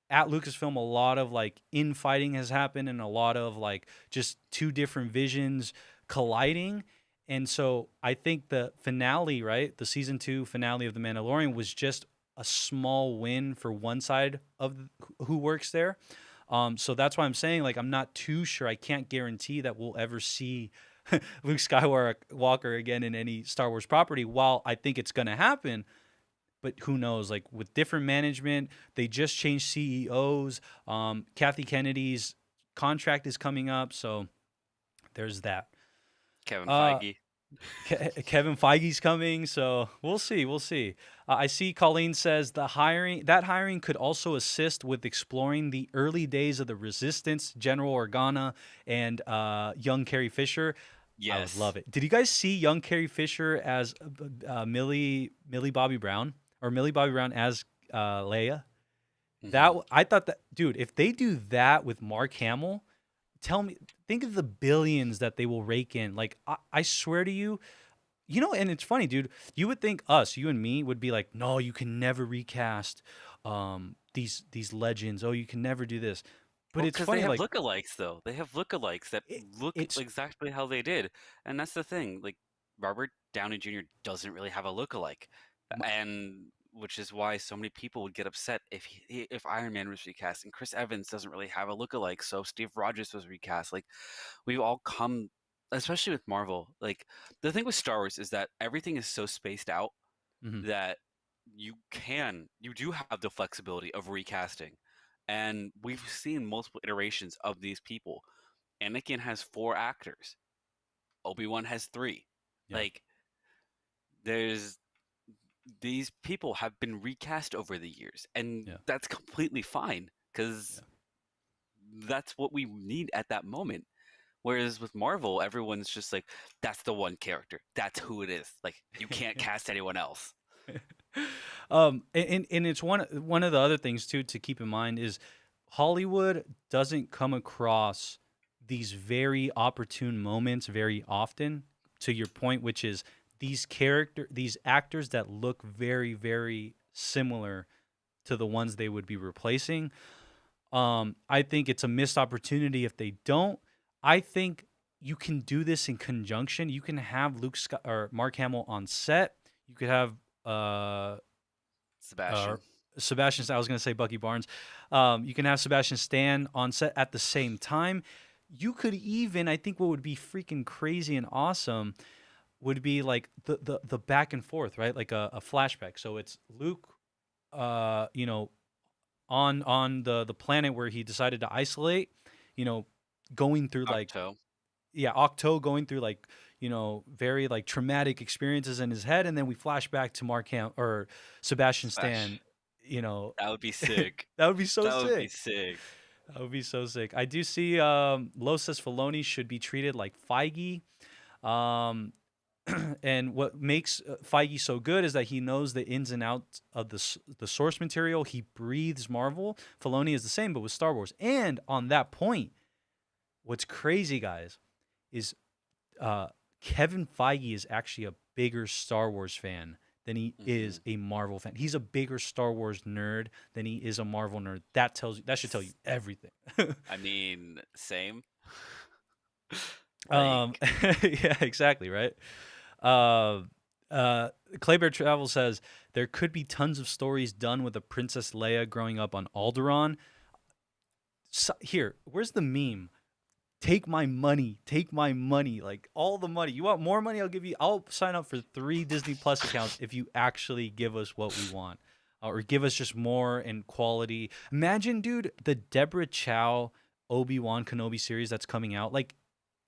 at Lucasfilm a lot of infighting has happened and a lot of just two different visions colliding. And so I think the finale, right, the season 2 finale of The Mandalorian was just a small win for one side of who works there. So that's why I'm saying I'm not too sure. I can't guarantee that we'll ever see Luke Skywalker again in any Star Wars property. While I think it's going to happen, but who knows? With different management, they just changed CEOs. Kathy Kennedy's contract is coming up, so there's that. Kevin Feige. Kevin Feige's coming, so we'll see. I see Colleen says that hiring could also assist with exploring the early days of the Resistance, General Organa, and young Carrie Fisher. Yes. I would love it. Did you guys see young Carrie Fisher as Millie Bobby Brown, or Millie Bobby Brown as Leia? Mm-hmm. I thought that, dude, if they do that with Mark Hamill, think of the billions that they will rake in. I swear to you, and it's funny, dude. You would think you and me would be like, no, you can never recast these legends. Oh, you can never do this. But it's funny, they have lookalikes though. They have lookalikes that look exactly how they did, and that's the thing. Robert Downey Jr. doesn't really have a lookalike, and which is why so many people would get upset if Iron Man was recast, and Chris Evans doesn't really have a lookalike, so Steve Rogers was recast. We've all come, especially with Marvel. The thing with Star Wars is that everything is so spaced out that you do have the flexibility of recasting, and we've seen multiple iterations of these people. Anakin has 4 actors. Obi-Wan has 3. Yeah. These people have been recast over the years, and that's completely fine because that's what we need at that moment. Whereas with Marvel, everyone's just that's the one character. That's who it is. You can't cast anyone else. And it's one of the other things too to keep in mind is Hollywood doesn't come across these very opportune moments very often, to your point, which is these actors that look very, very similar to the ones they would be replacing. I think it's a missed opportunity if they don't. I think you can do this in conjunction. You can have or Mark Hamill on set. You could have Sebastian. I was going to say Bucky Barnes. You can have Sebastian Stan on set at the same time. You could even, I think what would be freaking crazy and awesome would be the back and forth, right? A flashback. So it's Luke, on the planet where he decided to isolate, going through Octo going through very traumatic experiences in his head, and then we flash back to Mark Hamill or Sebastian Stan. That would be sick. That would be so sick. That would be sick. That would be so sick. I do see Lo says Filoni should be treated like Feige. And what makes Feige so good is that he knows the ins and outs of the source material. He breathes Marvel. Filoni is the same, but with Star Wars. And on that point, what's crazy, guys, is Kevin Feige is actually a bigger Star Wars fan than he is a Marvel fan. He's a bigger Star Wars nerd than he is a Marvel nerd. That should tell you everything. I mean, same. Yeah, exactly, right? Claybear Travel says there could be tons of stories done with a Princess Leia growing up on Alderaan. So, where's the meme? Take my money, all the money. You want more money? I'll sign up for 3 Disney Plus accounts if you actually give us what we want, or give us just more and quality. Imagine, dude, the Deborah Chow Obi-Wan Kenobi series that's coming out.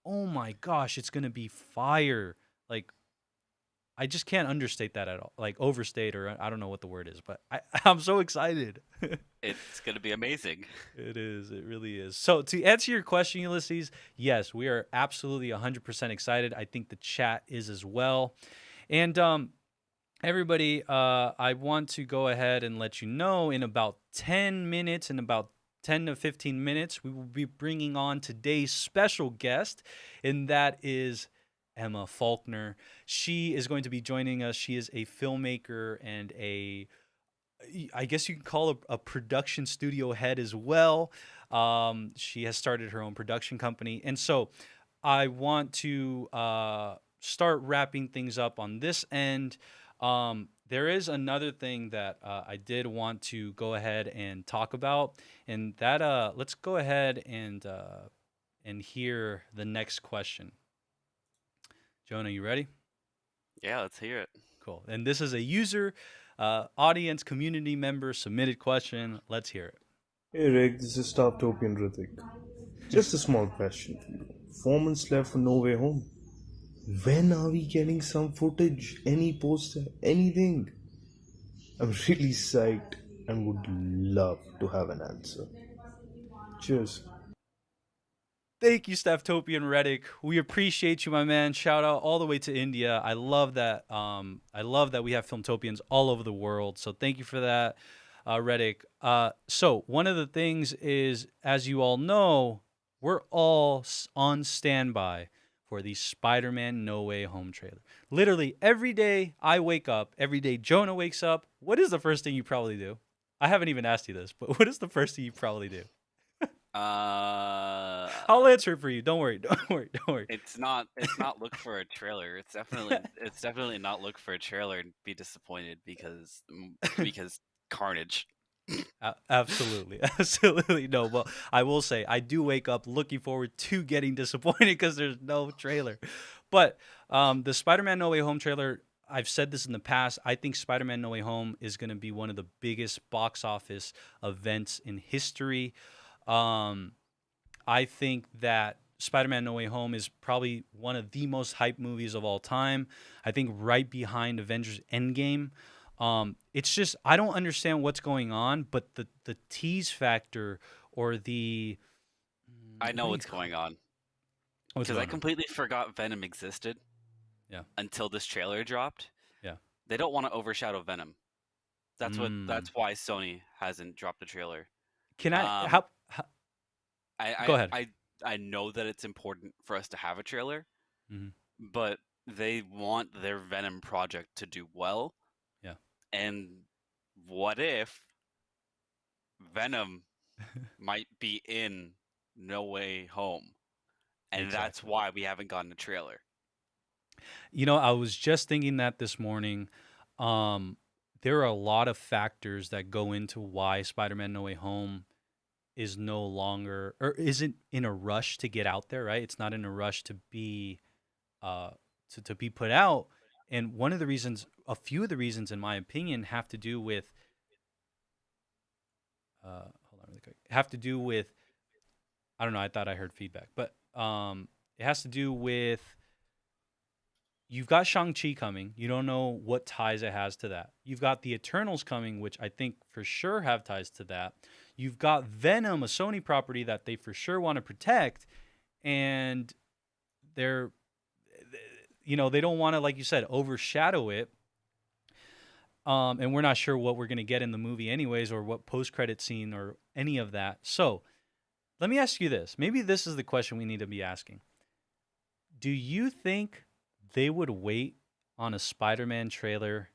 Oh my gosh, it's gonna be fire. I just can't understate that at all. Like overstate, or I don't know what the word is, but I'm so excited. It's gonna be amazing. It is. It really is. So to answer your question, Ulysses, yes, we are absolutely 100% excited. I think the chat is as well. And everybody, I want to go ahead and let you know in about 10 minutes, in about 10 to 15 minutes, we will be bringing on today's special guest, and that is Emma Faulkner. She is going to be joining us. She is a filmmaker and I guess you can call a production studio head as well. She has started her own production company. And so I want to start wrapping things up on this end. There is another thing that I did want to go ahead and talk about, and that let's go ahead and hear the next question. Jonah, you ready? Yeah, let's hear it. Cool. And this is a user, audience, community member submitted question. Let's hear it. Hey Rick, this is Filmtopian Rick. Just a small question for you. 4 months left for No Way Home. When are we getting some footage? Any poster? Anything? I'm really psyched and would love to have an answer. Cheers. Thank you, Stafftopian Reddick. We appreciate you, my man. Shout out all the way to India. I love that. I love that we have Filmtopians all over the world. So thank you for that, Reddick. So one of the things is, as you all know, we're all on standby for the Spider-Man No Way Home trailer. Literally every day I wake up, every day Jonah wakes up. What is the first thing you probably do? I haven't even asked you this, but what is the first thing you probably do? I'll answer it for you. Don't worry. Don't worry. Don't worry. It's not look for a trailer. It's definitely not look for a trailer and be disappointed because carnage. Absolutely. Absolutely. No, well, I will say I do wake up looking forward to getting disappointed because there's no trailer. But the Spider-Man No Way Home trailer, I've said this in the past, I think Spider-Man No Way Home is going to be one of the biggest box office events in history. I think that Spider-Man No Way Home is probably one of the most hyped movies of all time. I think right behind Avengers Endgame. It's just, I don't understand what's going on, but the tease factor or the... I know what's going on. Because I completely forgot Venom existed. Yeah. Until this trailer dropped. Yeah. They don't want to overshadow Venom. That's why Sony hasn't dropped a trailer. Can I... Go ahead. I know that it's important for us to have a trailer, Mhm. but they want their Venom project to do well. Yeah. And what if Venom might be in No Way Home? And that's why we haven't gotten a trailer. You know, I was just thinking that this morning. There are a lot of factors that go into why Spider-Man No Way Home is no longer, or isn't in a rush to get out there, right? It's not in a rush to be to be put out. And one of the reasons, a few of the reasons in my opinion, have to do with hold on really quick. Have to do with, I don't know, I thought I heard feedback. But it has to do with, you've got Shang-Chi coming. You don't know what ties it has to that. You've got the Eternals coming, which I think for sure have ties to that. You've got Venom, a Sony property that they for sure want to protect, and they're, you know, they don't want to, like you said, overshadow it. And we're not sure what we're going to get in the movie anyways, or what post-credit scene or any of that. So let me ask you this. Maybe this is the question we need to be asking. Do you think they would wait on a Spider-Man trailer?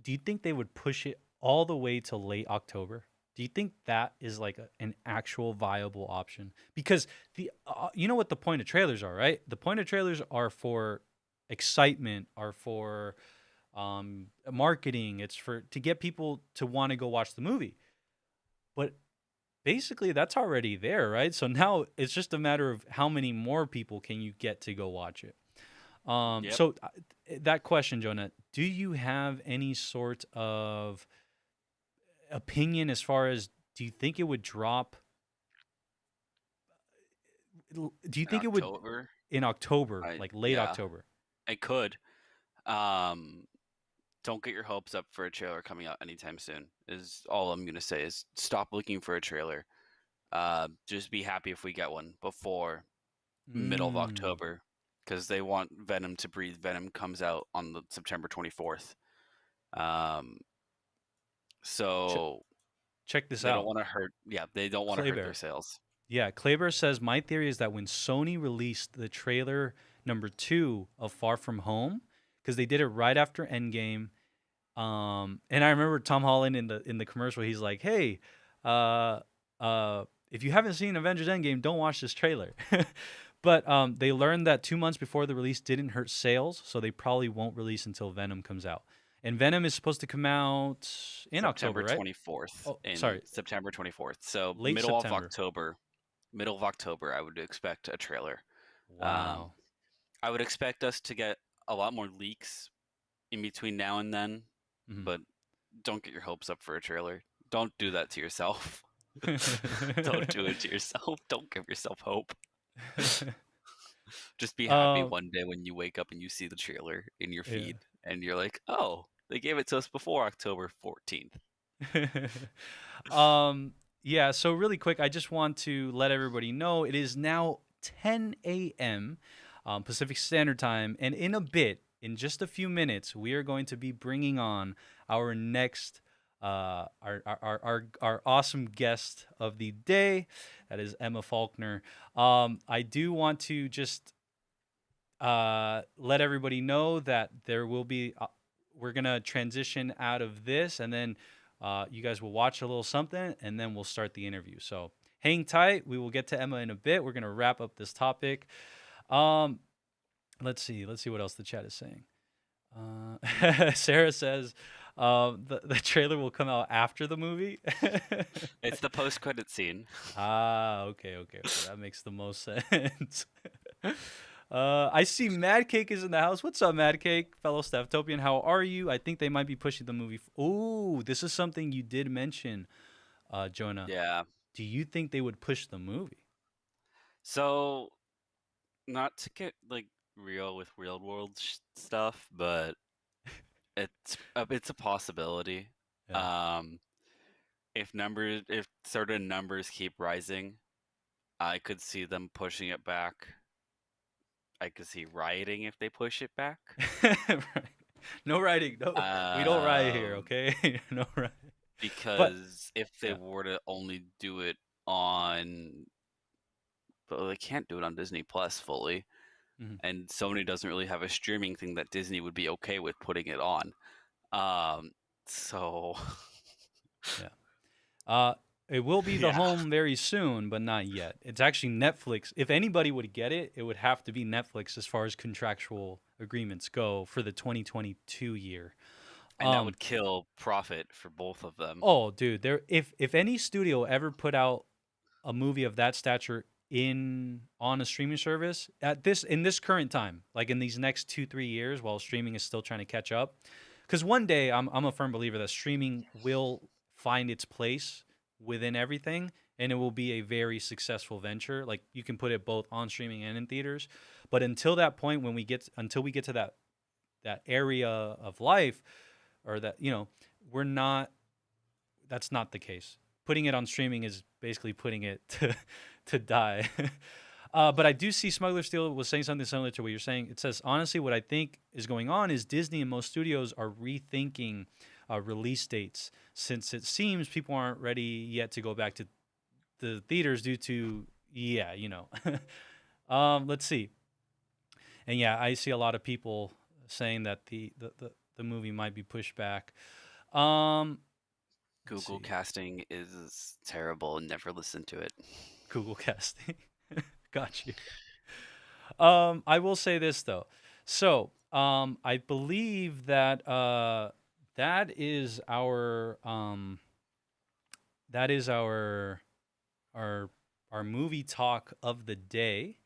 Do you think they would push it all the way to late October? Do you think that is like an actual viable option? Because you know what the point of trailers are, right? The point of trailers are for excitement, are for marketing. It's to get people to want to go watch the movie. But basically, that's already there, right? So now it's just a matter of how many more people can you get to go watch it. Yep. So that question, Jonah, do you have any sort of opinion as far as, do you think it would drop? Do you think it would in October, like late October? It could. Um, don't get your hopes up for a trailer coming out anytime soon. Is all I'm gonna say. Is stop looking for a trailer. Just be happy if we get one before middle of Mm. October, because they want Venom to breathe. Venom comes out on the September 24th. Um, Ch- so check this they don't out. want to hurt. Yeah, they don't want to hurt their Claybear. sales. Yeah, Claybear says my theory is that when Sony released the trailer #2 of Far From Home, because they did it right after Endgame, and I remember Tom Holland in the commercial, he's like, "Hey, if you haven't seen Avengers Endgame, don't watch this trailer." But they learned that 2 months before the release didn't hurt sales, so they probably won't release until Venom comes out. And Venom is supposed to come out in October, September right? 24th. Oh, In sorry, September 24th. So late September. middle of October, I would expect a trailer. Um, Wow. I would expect us to get a lot more leaks in between now and then, Mhm. but don't get your hopes up for a trailer. Don't do that to yourself. Don't do it to yourself. Don't give yourself hope. Just be happy um, one day when you wake up and you see the trailer in your yeah. feed and you're like, oh, they gave it to us before October 14th. um, yeah, so really quick, I just want to let everybody know it is now 10 a.m. Pacific Standard Time, and in a bit, in just a few minutes, we are going to be bringing on our next, our awesome guest of the day. That is Emma Faulkner. I do want to just let everybody know that there will be we're gonna transition out of this, and then you guys will watch a little something, and then we'll start the interview. So hang tight. We will get to Emma in a bit. We're gonna wrap up this topic. Um, let's see what else the chat is saying. Sarah says the trailer will come out after the movie. It's the post-credit scene. Okay. That makes the most sense. I see Mad Cake is in the house. What's up, Mad Cake? Fellow Stafftopian, how are you? I think they might be pushing the movie. Ooh, this is something you did mention, Jonah. Yeah. Do you think they would push the movie? So, not to get like real with real world stuff, but it's a possibility. Yeah. Um, if certain numbers keep rising, I could see them pushing it back. I could see rioting if they push it back. Right. No writing. No, we don't riot here, Um, okay? No riot. But because if they yeah. were to only do it on, but they can't do it on Disney Plus fully, Mhm. and Sony doesn't really have a streaming thing that Disney would be okay with putting it on. So Yeah. It will be the yeah, home very soon, but not yet. It's actually Netflix. If anybody would get it, it would have to be Netflix as far as contractual agreements go for the 2022 year. and that Um, would kill profit for both of them. oh, dude, there if any studio ever put out a movie of that stature in on a streaming service at this in this current time, like in these next 2-3 years, while streaming is still trying to catch up, because one day I'm a firm believer that streaming will find its place within everything, and it will be a very successful venture. Like you can put it both on streaming and in theaters, but until that point, until we get to that area of life, or that we're not. That's not the case. Putting it on streaming is basically putting it to die. But I do see Smuggler Steel was saying something similar to what you're saying. It says, honestly, what I think is going on is Disney and most studios are rethinking release dates, since it seems people aren't ready yet to go back to the theaters due to, let's see. And yeah, I see a lot of people saying that the movie might be pushed back. Let's Google see. casting is terrible, and never listen to it. Google casting. Got you. I will say this though. So, I believe that that is our our movie talk of the day.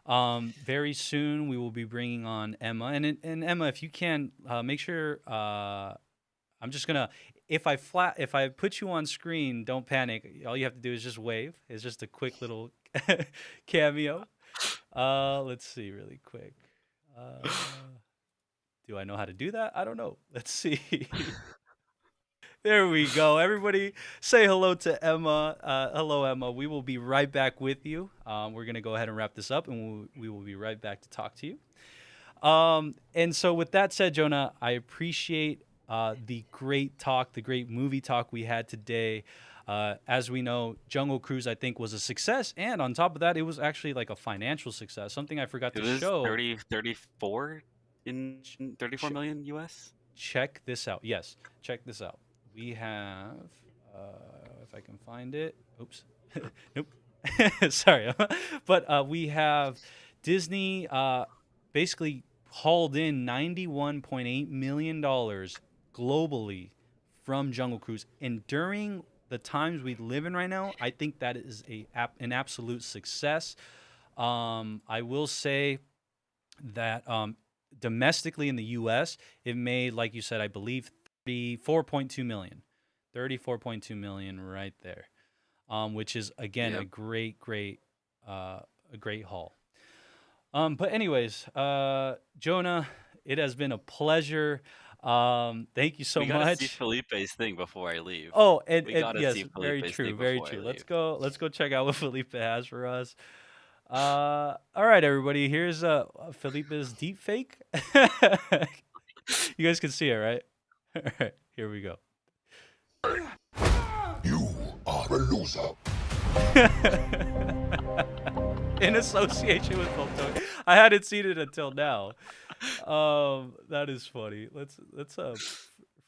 Very soon we will be bringing on Emma, and Emma, if you can make sure. I'm just gonna if I put you on screen, don't panic. All you have to do is just wave. It's just a quick little cameo. Let's see really quick. Uh, Do I know how to do that? I don't know. Let's see. There we go. Everybody say hello to Emma. Hello, Emma. We will be right back with you. We're going to go ahead and wrap this up, and we will be right back to talk to you. And so with that said, Jonah, I appreciate the great talk, the great movie talk we had today. As we know, Jungle Cruise, I think, was a success. And on top of that, it was actually like a financial success, something I forgot to show. 34 million US? Check this out. Yes, check this out. We have, if I can find it. Oops. Nope. Sorry. But we have Disney basically hauled in $91.8 million globally from Jungle Cruise. And during the times we live in right now, I think that is an absolute success. I will say that domestically in the U.S., it made, like you said, I believe, $34.2 million. $34.2 million right there, which is, again, a great haul. But anyways, Jonah, it has been a pleasure. Thank you so much. We gotta see Felipe's thing before I leave. Oh, and yes, very true, very true. Let's go check out what Felipe has for us. All right, everybody. Here's Felipe's deep fake. You guys can see it, right? All right, here we go. You are a loser. In association with Filmtopia. I hadn't seen it until now. That is funny. Let's freeze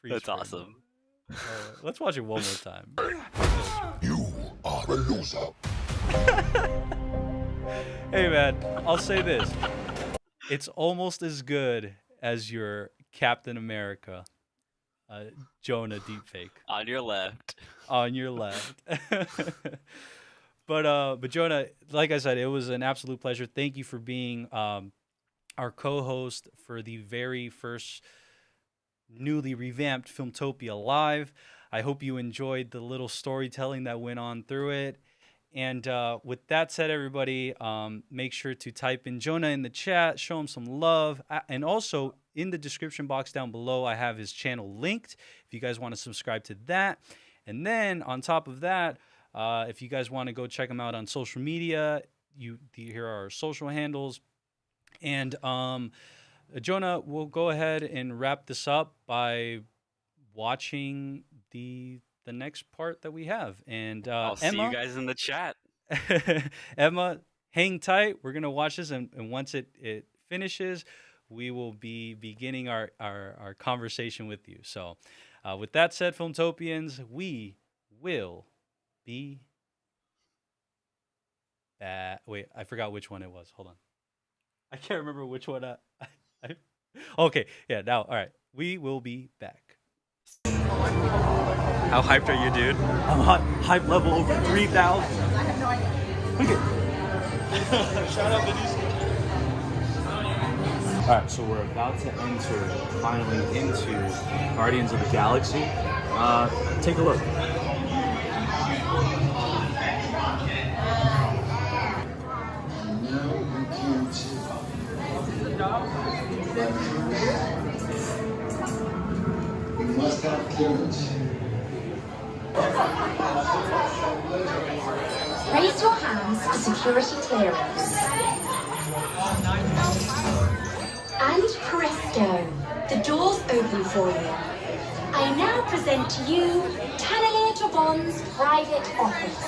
That's frame. awesome. Let's watch it one more time. You are a loser. Hey man, I'll say this. It's almost as good as your Captain America Jonah deepfake. On your left. On your left. But Jonah, like I said, it was an absolute pleasure. Thank you for being our co-host for the very first newly revamped Filmtopia Live. I hope you enjoyed the little storytelling that went on through it. And with that said, everybody, make sure to type in Jonah in the chat, show him some love. And also, in the description box down below, I have his channel linked if you guys want to subscribe to that. And then, on top of that, if you guys want to go check him out on social media, here are our social handles. And Jonah, we'll go ahead and wrap this up by watching the next part that we have. And I'll see Emma, you guys in the chat. Emma, hang tight. We're gonna watch this, and once it finishes, we will be beginning our conversation with you. So, with that said, Filmtopians, we will be back. Wait, I forgot which one it was. Hold on. I can't remember which one. Okay, yeah. Now, all right. We will be back. How hyped are you, dude? I'm hype level over 3,000. I have no idea. Look at. Shout out Benicio. All right, so we're about to enter finally into Guardians of the Galaxy. Take a look. You must have clearance. Raise your hands for security clearance. And presto, the doors open for you. I now present to you Tanner Tavon's private office.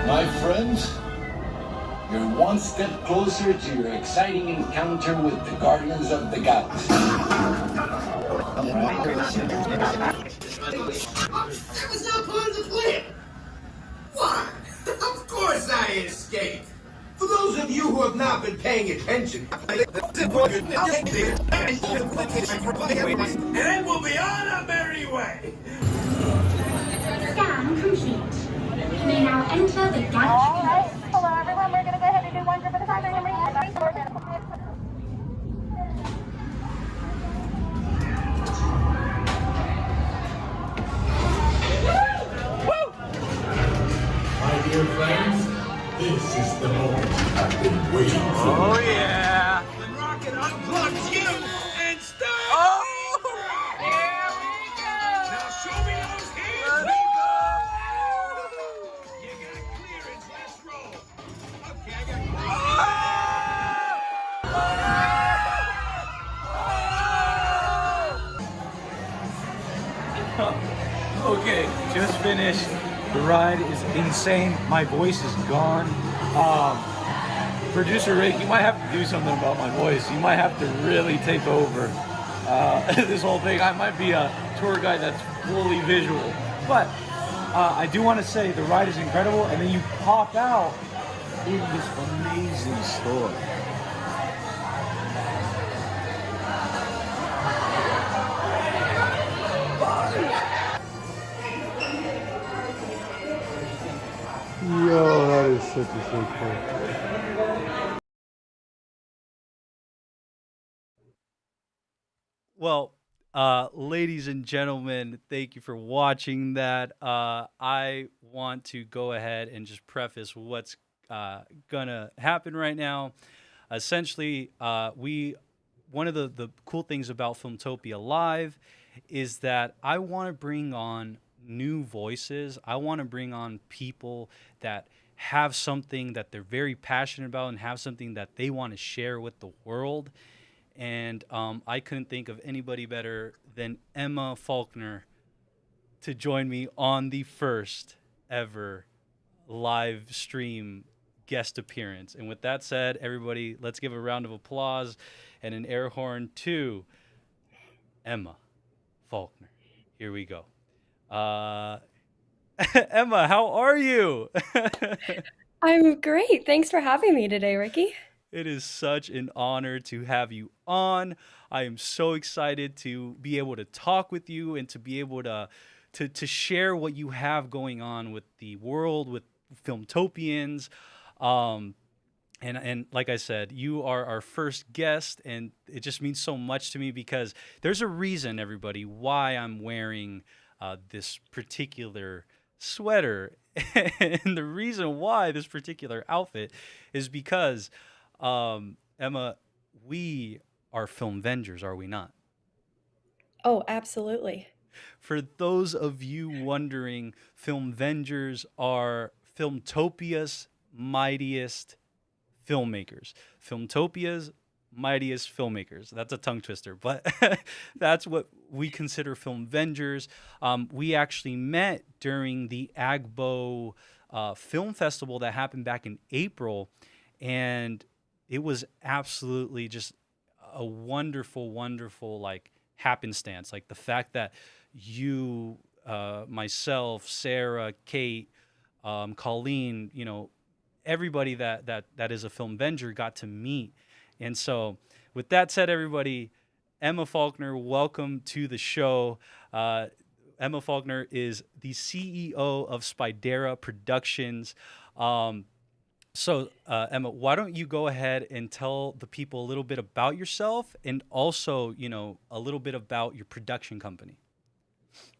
My friends, you're one step closer to your exciting encounter with the Guardians of the Galaxy. That was not part of the plan. Why? Of course I escaped. For those of you who have not been paying attention, and we'll be on our merry way. Scan complete. You may now enter the galaxy. Hello everyone, we're going to go ahead and do one group at a time. Okay, just finished. The ride is insane. My voice is gone. Producer Rick, you might have to do something about my voice. You might have to really take over this whole thing. I might be a tour guide that's fully visual. But I do want to say the ride is incredible, and then you pop out in this amazing store. Yo, that is such a sick part. Well, ladies and gentlemen, thank you for watching that. I want to go ahead and just preface what's gonna happen right now. Essentially, one of the cool things about Filmtopia Live is that I want to bring on new voices. I want to bring on people that have something that they're very passionate about and have something that they want to share with the world. And I couldn't think of anybody better than Emma Faulkner to join me on the first ever live stream guest appearance. And with that said, everybody, let's give a round of applause and an air horn to Emma Faulkner. Here we go. Emma, how are you? I'm great. Thanks for having me today, Ricky. It is such an honor to have you on. I am so excited to be able to talk with you and to be able to share what you have going on with the world, with Filmtopians. And like I said, you are our first guest, and it just means so much to me because there's a reason, everybody, why I'm wearing this particular sweater. And the reason why this particular outfit is because Emma, we are Filmvengers, are we not? Oh, absolutely. For those of you wondering, Filmvengers are Filmtopia's mightiest filmmakers. Filmtopia's mightiest filmmakers. That's a tongue twister, but that's what we consider Filmvengers. We actually met during the AGBO Film Festival that happened back in April, and it was absolutely just a wonderful, wonderful like happenstance. Like the fact that you, myself, Sarah, Kate, Colleen, you know, everybody that is a Filmvenger got to meet. And so with that said, everybody, Emma Faulkner, welcome to the show. Emma Faulkner is the CEO of Spidera Productions. So, Emma, why don't you go ahead and tell the people a little bit about yourself and also, you know, a little bit about your production company?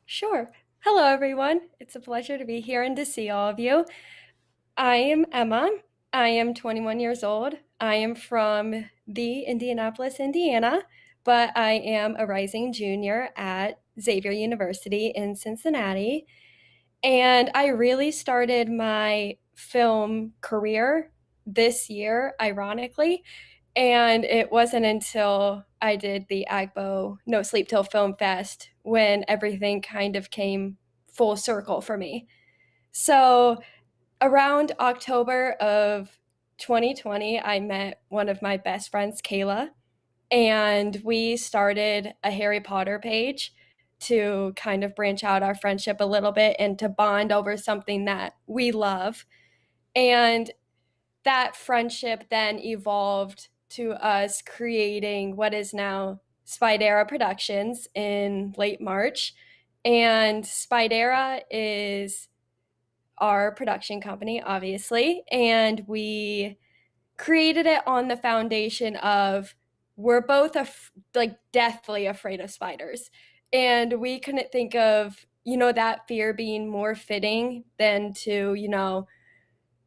Sure. Hello, everyone. It's a pleasure to be here and to see all of you. I am Emma. I am 21 years old. I am from the Indianapolis, Indiana, but I am a rising junior at Xavier University in Cincinnati. And I really started my film career this year, ironically. And it wasn't until I did the AGBO No Sleep Till Film Fest when everything kind of came full circle for me. So around October of 2020, I met one of my best friends, Kayla, and we started a Harry Potter page to kind of branch out our friendship a little bit and to bond over something that we love. And that friendship then evolved to us creating what is now Spidera Productions in late March. And Spidera is our production company, obviously, and we created it on the foundation of we're both like deathly afraid of spiders, and we couldn't think of, you know, that fear being more fitting than to, you know,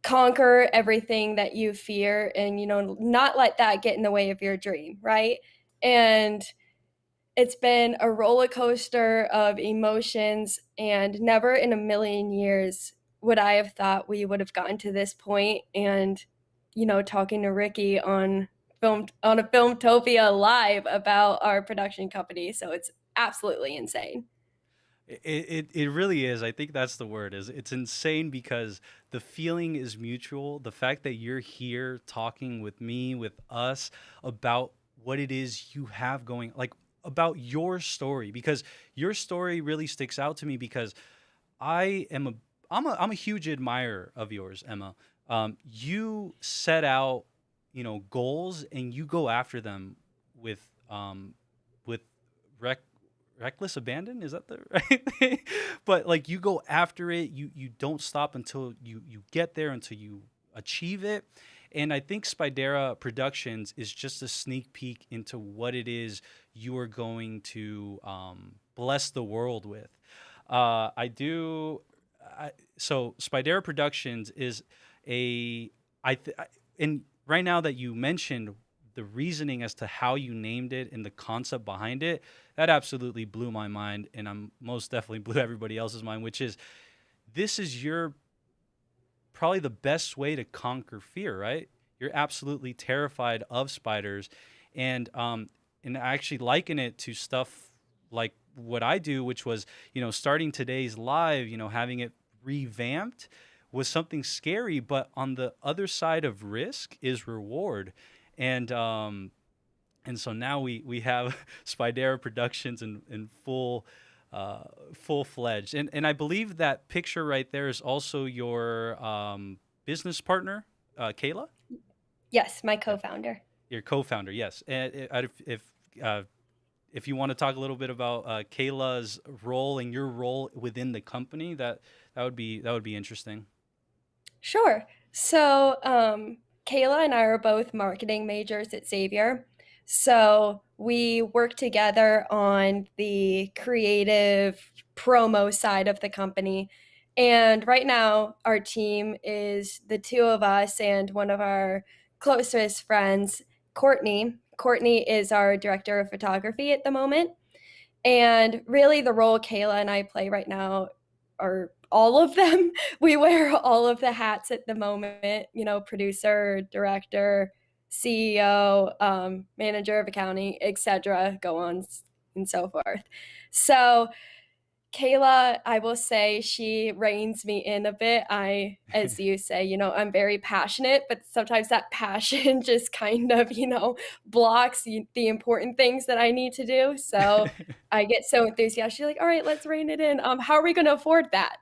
conquer everything that you fear and, you know, not let that get in the way of your dream, right? And it's been a roller coaster of emotions, and never in a million years would I have thought we would have gotten to this point. And, you know, talking to Ricky on a Filmtopia Live about our production company. So it's absolutely insane. It really is. I think that's the word. Is it's insane because the feeling is mutual. The fact that you're here talking with me, with us about what it is you have going, like about your story, because your story really sticks out to me because I am a I'm a huge admirer of yours, Emma. You set out, goals and you go after them with with rec- reckless abandon. Is that the right thing? But like you go after it. You don't stop until you get there, until you achieve it. And I think Spidera Productions is just a sneak peek into what it is you are going to bless the world with. I do. So Spidera Productions is a and right now that you mentioned the reasoning as to how you named it and the concept behind it, that absolutely blew my mind, and I'm most definitely blew everybody else's mind. Which is, this is your probably the best way to conquer fear, right? You're absolutely terrified of spiders, and I actually liken it to stuff like what I do, which was, starting today's live, having it revamped was something scary, but on the other side of risk is reward. And so now we have Spidera Productions in full fledged, and I believe that picture right there is also your business partner, Kayla. Yes, my co-founder. Your co-founder, yes. And if you want to talk a little bit about Kayla's role and your role within the company, that would be interesting. Sure. So, Kayla and I are both marketing majors at Xavier. So, we work together on the creative promo side of the company. And right now, our team is the two of us and one of our closest friends, Courtney. Courtney is our director of photography at the moment. And really, the role Kayla and I play right now are all of them. We wear all of the hats at the moment, producer, director, CEO, manager of accounting, etc., go on and so forth. So, Kayla, I will say she reins me in a bit. As you say, I'm very passionate, but sometimes that passion just kind of, blocks the important things that I need to do. So I get so enthusiastic. She's like, all right, let's rein it in. How are we going to afford that?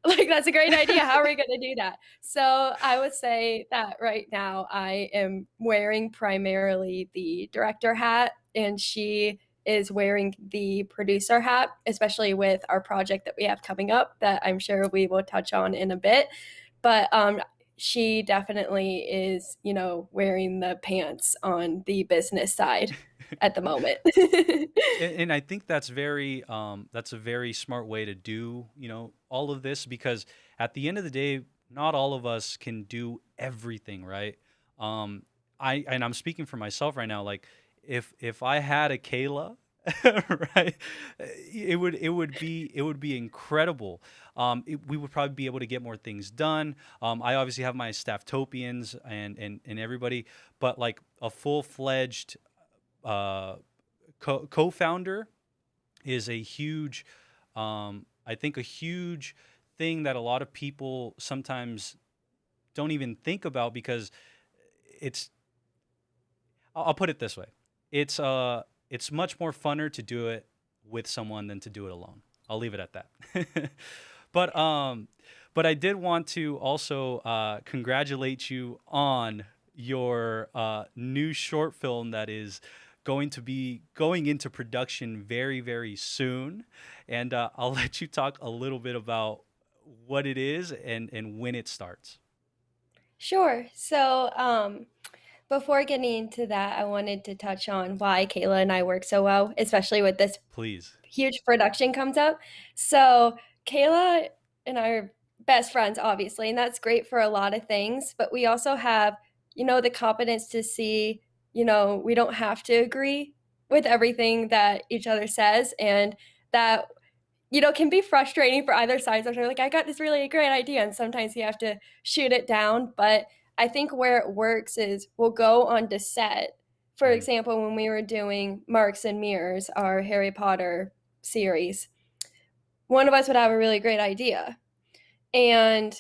Like, that's a great idea. How are we going to do that? So I would say that right now I am wearing primarily the director hat, and she is wearing the producer hat, especially with our project that we have coming up that I'm sure we will touch on in a bit. But she definitely is, wearing the pants on the business side at the moment. And I think that's a very smart way to do, all of this, because at the end of the day, not all of us can do everything, right? I'm speaking for myself right now. Like, if I had a Kayla, right, it would be incredible. We would probably be able to get more things done. I obviously have my Stafftopians and everybody, but like a full-fledged co-founder is a huge, I think a huge thing that a lot of people sometimes don't even think about, because it's, I'll put it this way. It's much more funner to do it with someone than to do it alone. I'll leave it at that. But I did want to also congratulate you on your new short film that is going to be going into production very, very soon. And I'll let you talk a little bit about what it is and when it starts. Sure. So, before getting into that, I wanted to touch on why Kayla and I work so well, especially with this Please. huge production comes up. So, Kayla and I are best friends, obviously, and that's great for a lot of things. But we also have, the competence to see, we don't have to agree with everything that each other says, and that can be frustrating for either side. So they're like, I got this really great idea, and sometimes you have to shoot it down. But I think where it works is we'll go on to set. For example, when we were doing Marks and Mirrors, our Harry Potter series, one of us would have a really great idea. And,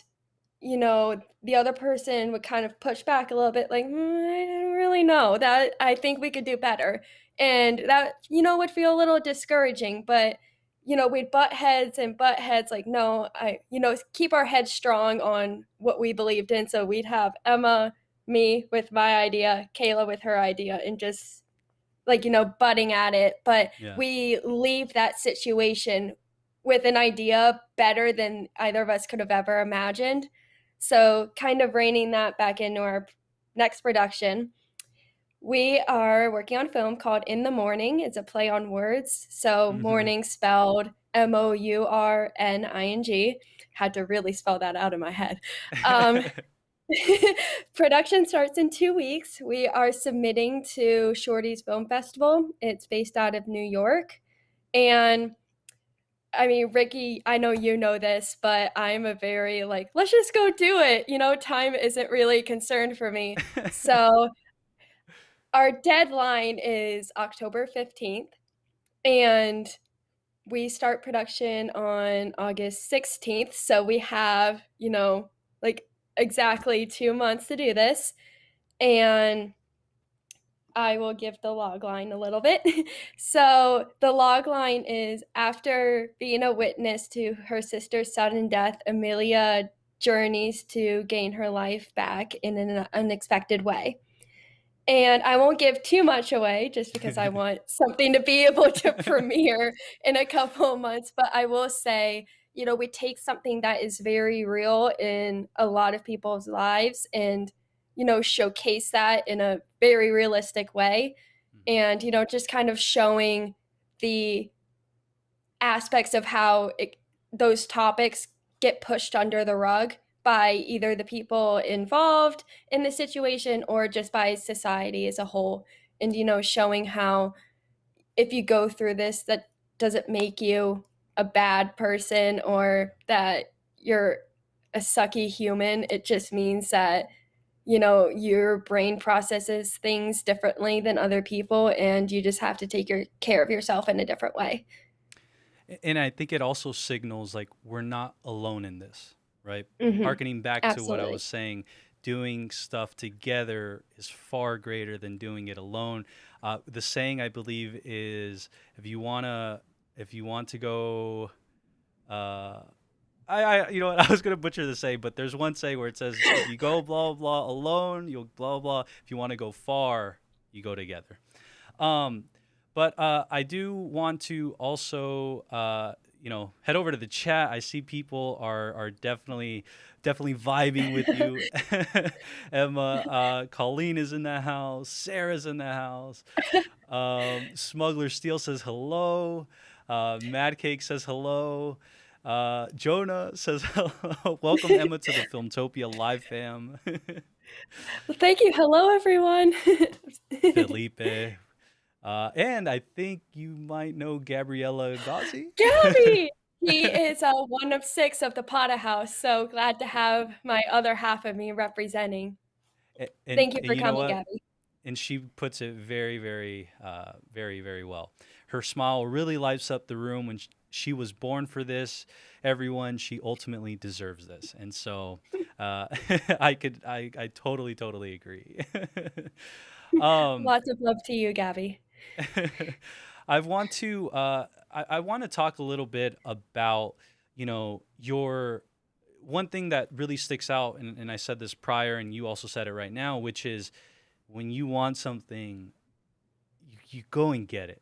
you know, the other person would kind of push back a little bit like, I don't really know. That I think we could do better. And that, you know, would feel a little discouraging, but you know, we'd butt heads like, no, you know, keep our heads strong on what we believed in. So we'd have Emma, me with my idea, Kayla with her idea, and just like, you know, butting at it. But we leave that situation with an idea better than either of us could have ever imagined. So kind of reining that back into our next production. We are working on a film called In the Morning. It's a play on words. So morning spelled MOURNING. Had to really spell that out in my head. Production starts in 2 weeks. We are submitting to Shorty's Film Festival. It's based out of New York. And I mean, Ricky, I know you know this, but I'm a very like, let's just go do it. You know, time isn't really a concern for me. So our deadline is October 15th, and we start production on August 16th. So we have, you know, like exactly 2 months to do this. And I will give the log line a little bit. So the log line is after being a witness to her sister's sudden death, Amelia journeys to gain her life back in an unexpected way. And I won't give too much away just because I want something to be able to premiere in a couple of months. But I will say, you know, we take something that is very real in a lot of people's lives and, you know, showcase that in a very realistic way. And, you know, just kind of showing the aspects of how those topics get pushed under the rug by either the people involved in the situation or just by society as a whole. And, you know, showing how if you go through this, that doesn't make you a bad person or that you're a sucky human. It just means that, you know, your brain processes things differently than other people, and you just have to take care of yourself in a different way. And I think it also signals like we're not alone in this, right? Harkening back to what I was saying, doing stuff together is far greater than doing it alone. The saying, I believe, is if you want to go, you know what, I was gonna butcher the saying, but there's one saying where it says, if you go blah blah alone, you'll blah blah. If you want to go far, you go together. But I do want to also, you know, head over to the chat. I see people are definitely vibing with you. Emma, Colleen is in the house. Sarah's in the house. Smuggler Steel says hello. Mad Cake says hello. Jonah says hello. Welcome, Emma, to the Filmtopia live fam. Well, thank you. Hello, everyone. Felipe. And I think you might know Gabriella Gozzi. Gabby! He is one of 6 of the Potter House, so glad to have my other half of me representing. Thank you for coming, Gabby. And she puts it very, very, very, very well. Her smile really lights up the room. When she was born for this, everyone, she ultimately deserves this. And so I totally agree. Lots of love to you, Gabby. I want to talk a little bit about, you know, your one thing that really sticks out, and I said this prior, and you also said it right now, which is when you want something, you go and get it.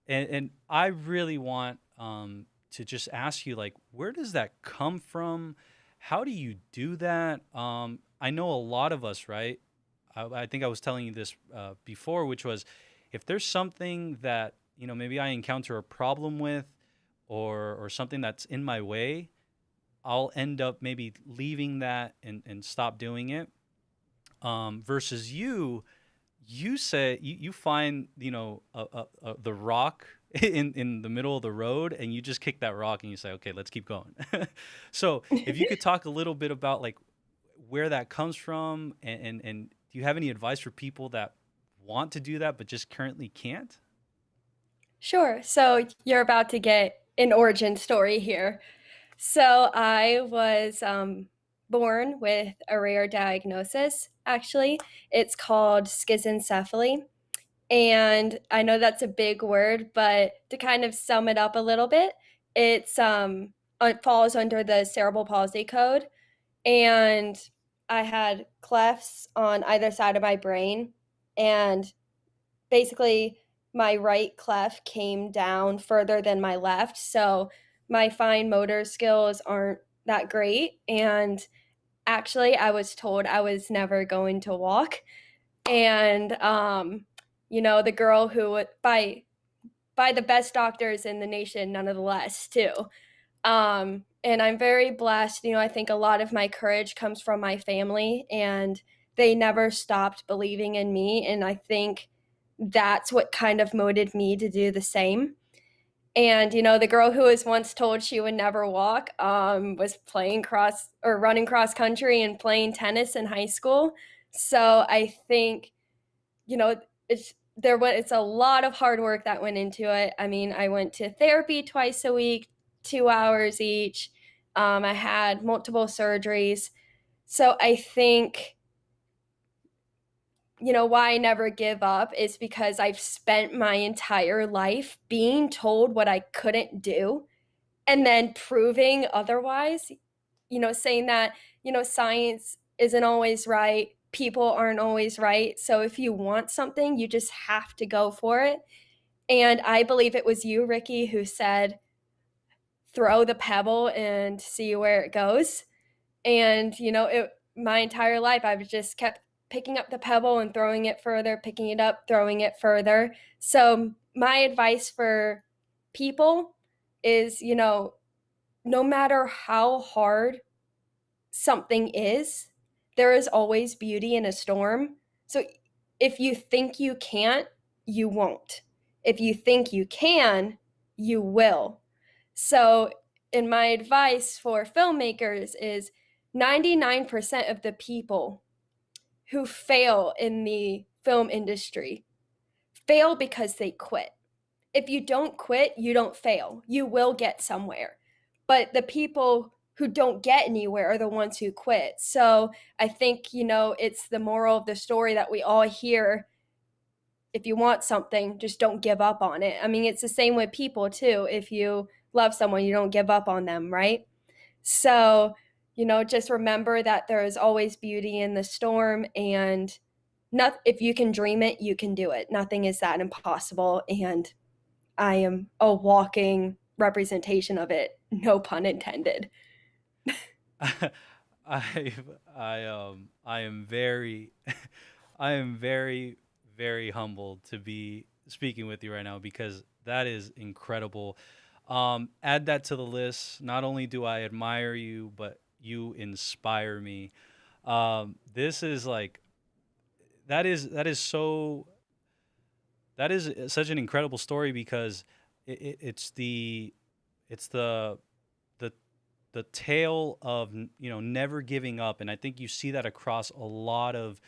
And I really want to just ask you, like, where does that come from? How do you do that? I know a lot of us, right? I think I was telling you this before, which was, if there's something that, you know, maybe I encounter a problem with or something that's in my way, I'll end up maybe leaving that and stop doing it. Versus you say you find, you know, the rock in the middle of the road, and you just kick that rock and you say, okay, let's keep going. So if you could talk a little bit about like where that comes from, and do you have any advice for people that want to do that but just currently can't? Sure. So you're about to get an origin story here. So I was born with a rare diagnosis, actually. It's called schizencephaly. And I know that's a big word, but to kind of sum it up a little bit, it falls under the cerebral palsy code. And I had clefts on either side of my brain. And basically, my right cleft came down further than my left. So my fine motor skills aren't that great. And actually, I was told I was never going to walk. And, the girl who, by the best doctors in the nation, none of the less, too. And I'm very blessed. I think a lot of my courage comes from my family, and they never stopped believing in me. And I think that's what kind of motivated me to do the same. And, the girl who was once told she would never walk was running cross country and playing tennis in high school. So I think, it's a lot of hard work that went into it. I mean, I went to therapy twice a week, 2 hours each. I had multiple surgeries. So I think, why I never give up is because I've spent my entire life being told what I couldn't do and then proving otherwise, saying that, science isn't always right. People aren't always right. So if you want something, you just have to go for it. And I believe it was you, Ricky, who said, throw the pebble and see where it goes. And, my entire life, I've just kept picking up the pebble and throwing it further, picking it up, throwing it further. So my advice for people is, no matter how hard something is, there is always beauty in a storm. So if you think you can't, you won't. If you think you can, you will. So, in my advice for filmmakers is 99% of the people who fail in the film industry fail because they quit. If you don't quit, you don't fail. You will get somewhere. But the people who don't get anywhere are the ones who quit. So I think, it's the moral of the story that we all hear. If you want something, just don't give up on it. I mean, it's the same with people too. If you love someone, you don't give up on them, right? So, just remember that there is always beauty in the storm, and if you can dream it, you can do it. Nothing is that impossible. And I am a walking representation of it. No pun intended. I am very, I am very, very humbled to be speaking with you right now, because that is incredible. Add that to the list. Not only do I admire you, but you inspire me. This is like, that is such an incredible story, because it's the the tale of never giving up. And I think you see that across a lot of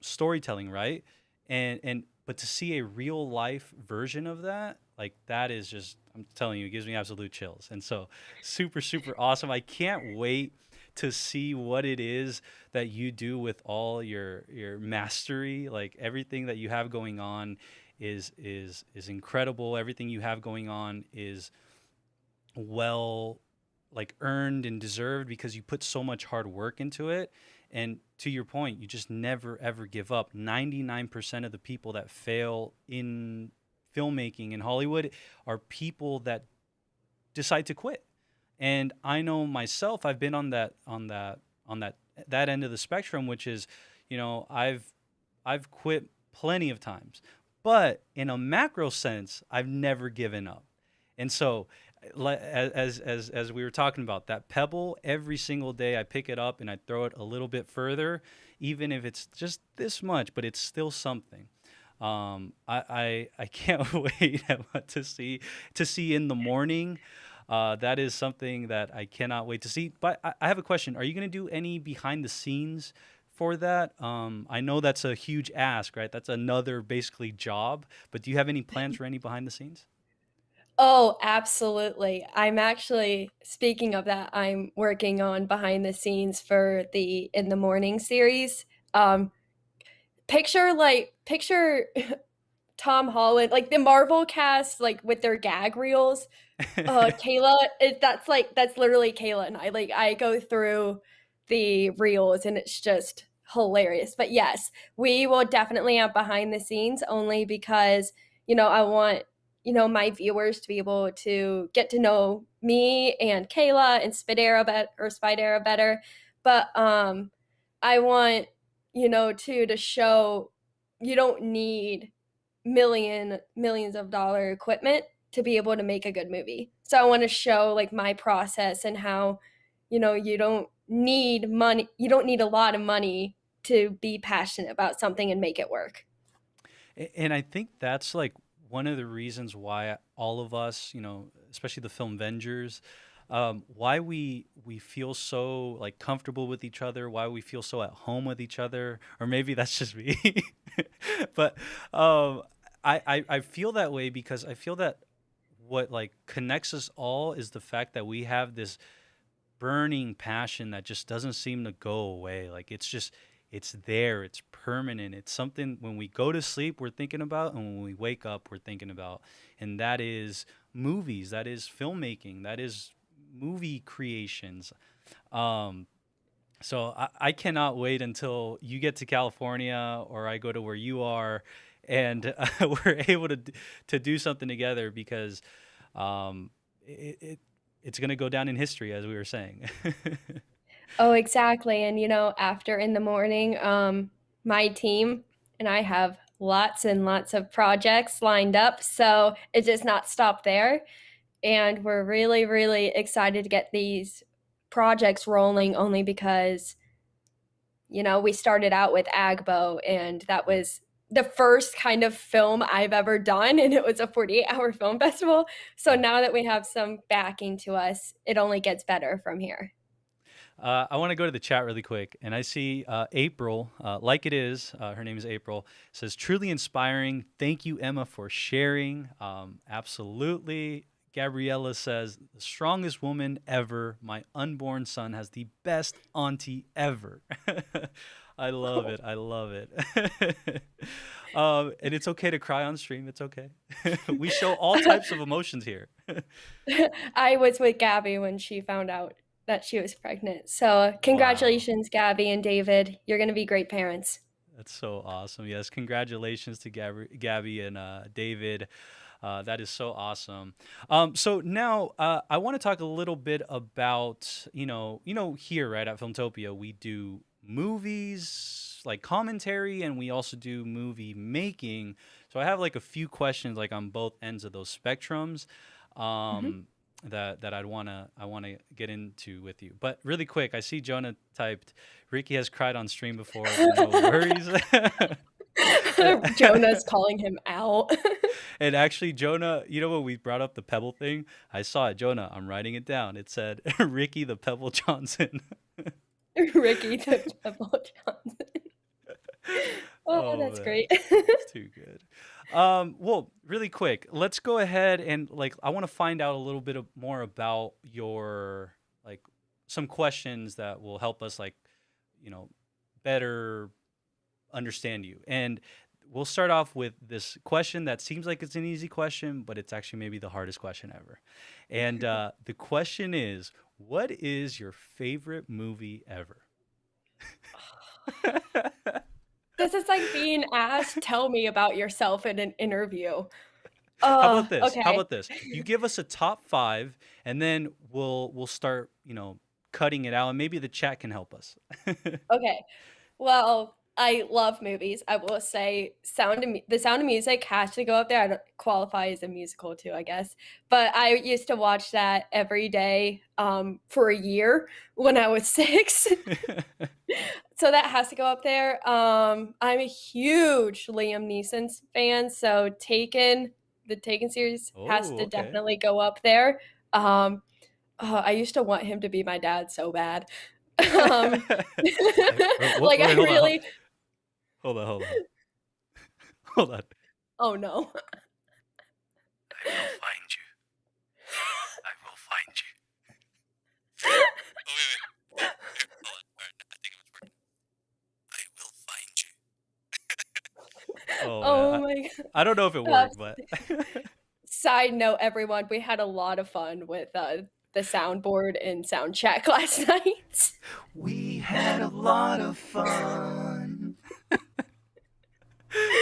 storytelling, right? And but to see a real life version of that, like, that is just, I'm telling you, it gives me absolute chills. And so super, super awesome. I can't wait to see what it is that you do with all your mastery. Like, everything that you have going on is incredible. Everything you have going on is well, like, earned and deserved, because you put so much hard work into it. And to your point, you just never ever give up. 99% of the people that fail in filmmaking in Hollywood are people that decide to quit. And I know myself, I've been on that end of the spectrum, which is, I've quit plenty of times. But in a macro sense, I've never given up. And so, as we were talking about, that pebble, every single day I pick it up and I throw it a little bit further, even if it's just this much, but it's still something. I can't wait to see in the morning. That is something that I cannot wait to see. But I have a question. Are you going to do any behind the scenes for that? I know that's a huge ask, right? That's another basically job. But do you have any plans for any behind the scenes? Oh, absolutely. I'm actually, speaking of that, I'm working on behind the scenes for the In the Morning series. Um, picture Tom Holland, like the Marvel cast, like with their gag reels. Kayla, that's literally Kayla and I. Like I go through the reels and it's just hilarious. But yes, we will definitely have behind the scenes only because, I want, my viewers to be able to get to know me and Kayla and Spidera better. But I want, to show you don't need millions of dollar equipment to be able to make a good movie. So I want to show like my process and how, you don't need money, you don't need a lot of money to be passionate about something and make it work. And I think that's like one of the reasons why all of us, especially the film Avengers, why we feel so like comfortable with each other, why we feel so at home with each other, or maybe that's just me. But I feel that way because I feel that what like connects us all is the fact that we have this burning passion that just doesn't seem to go away. Like it's there, it's permanent. It's something when we go to sleep we're thinking about and when we wake up we're thinking about. And that is movies, that is filmmaking, that is movie creations. So I cannot wait until you get to California or I go to where you are and we're able to do something together because it's going to go down in history, as we were saying. Oh, exactly. And after In the Morning, my team and I have lots and lots of projects lined up, so it does not stop there. And we're really, really excited to get these projects rolling only because, we started out with Agbo, and that was the first kind of film I've ever done, and it was a 48-hour film festival. So now that we have some backing to us, it only gets better from here. I want to go to the chat really quick, and I see April, like it is, her name is April, says, truly inspiring. Thank you, Emma, for sharing. Absolutely. Gabriella says, the strongest woman ever. My unborn son has the best auntie ever. I love it. I love it. And it's okay to cry on stream. It's okay. We show all types of emotions here. I was with Gabby when she found out that she was pregnant. So congratulations, wow. Gabby and David. You're going to be great parents. That's so awesome. Yes, congratulations to Gabby and David. That is so awesome. So now I want to talk a little bit about, here right at Filmtopia, we do movies, like commentary, and we also do movie making. So I have like a few questions like on both ends of those spectrums. That I want to get into with you. But really quick, I see Jonah typed, Ricky has cried on stream before. No worries. Jonah's calling him out. And actually, Jonah, when we brought up the Pebble thing, I saw it. Jonah, I'm writing it down. It said, Ricky the Pebble Johnson. Ricky the Pebble Johnson. Oh, that's man. Great. It's too good. Well, really quick, let's go ahead and I want to find out a little bit more about your some questions that will help us better understand you. And we'll start off with this question that seems like it's an easy question, but it's actually maybe the hardest question ever. And the question is, what is your favorite movie ever? This is like being asked, tell me about yourself in an interview. How about this? Okay. How about this? You give us a top 5, and then we'll start, cutting it out, and maybe the chat can help us. Okay. Well, I love movies. I will say The Sound of Music has to go up there. I don't qualify as a musical too, I guess. But I used to watch that every day for a year when I was 6. So that has to go up there. I'm a huge Liam Neeson fan, so the Taken series has to definitely go up there. I used to want him to be my dad so bad. Hold on. Oh no. I will find you. I don't know if it worked, but Side note, everyone, we had a lot of fun with the soundboard and sound check last night. we had a lot of fun.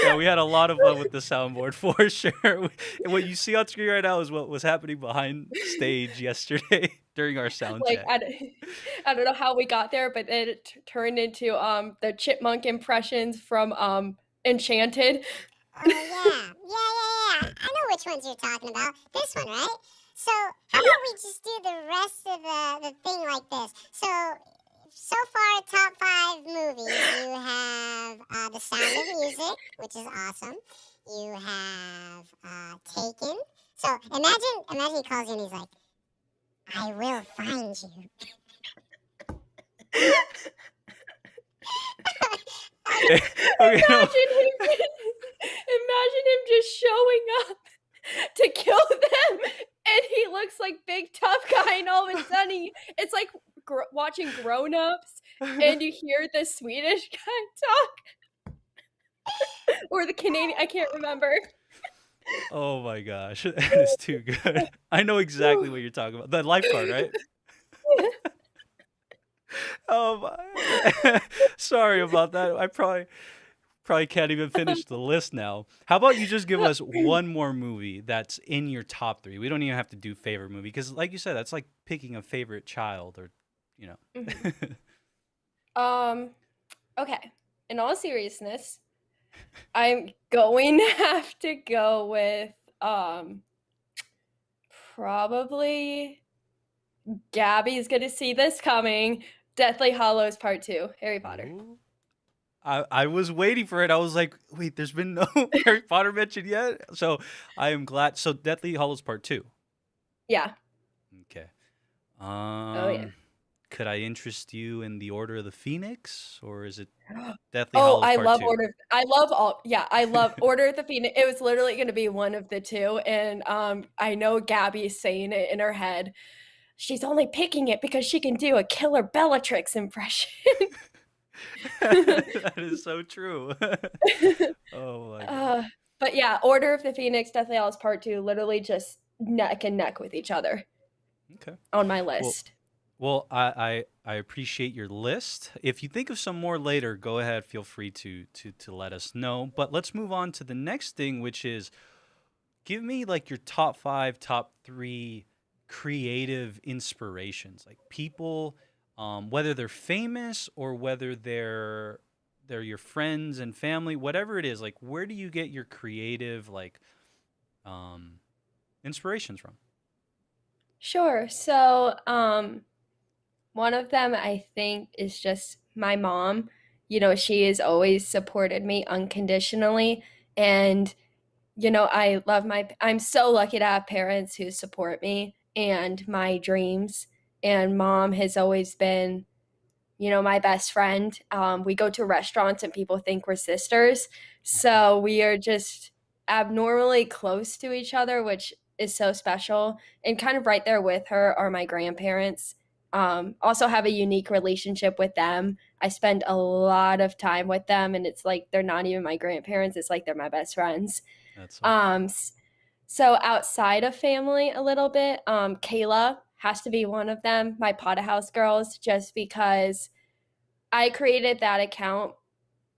Yeah, we had a lot of fun with the soundboard for sure. And what you see on screen right now is what was happening behind stage yesterday during our sound Like check. I don't know how we got there, but then it turned into the chipmunk impressions from Enchanted. Oh yeah. I know which ones you're talking about. This one, right? So how about we just do the rest of the thing like this? So far, top 5 movies. You have The Sound of Music, which is awesome. You have Taken. So imagine he calls you and he's like, I will find you. Okay, no. Imagine him just showing up to kill them, and he looks like big tough guy, and all of a sudden it's like watching Grown Ups, and you hear the Swedish guy talk, or the Canadian. I can't remember. Oh my gosh, that is too good. I know exactly what you're talking about. The lifeguard, right? Oh my. Sorry about that. I probably can't even finish the list now. How about you just give us one more movie that's in your top 3? We don't even have to do favorite movie because, like you said, that's like picking a favorite child, or you know. Okay. In all seriousness, I'm going to have to go with probably Gabby's gonna see this coming. Deathly Hallows Part 2, Harry Potter. Ooh. I was waiting for it. I was like, wait, there's been no Harry Potter mentioned yet? So I am glad. So Deathly Hallows Part 2. Yeah. Okay. Oh yeah. Could I interest you in the Order of the Phoenix, or is it Deathly Hallows I Part love 2? I love Order of the Phoenix. It was literally going to be one of the two, and I know Gabby's saying it in her head. She's only picking it because she can do a killer Bellatrix impression. That is so true. Oh my god. But yeah, Order of the Phoenix, Deathly Hallows Part 2, literally just neck and neck with each other. Okay. On my list. Well, I appreciate your list. If you think of some more later, go ahead. Feel free to let us know. But let's move on to the next thing, which is give me like your top 5, top 3 creative inspirations, like people, whether they're famous or whether they're your friends and family, whatever it is. Like, where do you get your creative inspirations from? Sure. So, one of them I think is just my mom. You know, she has always supported me unconditionally, and you know, I'm so lucky to have parents who support me and my dreams. And mom has always been, you know, my best friend. We go to restaurants and people think we're sisters. So we are just abnormally close to each other, which is so special. And kind of right there with her are my grandparents. Also have a unique relationship with them. I spend a lot of time with them, and it's like they're not even my grandparents. It's like they're my best friends. That's awesome. So outside of family a little bit, Kayla has to be one of them, my Potta House girls, just because I created that account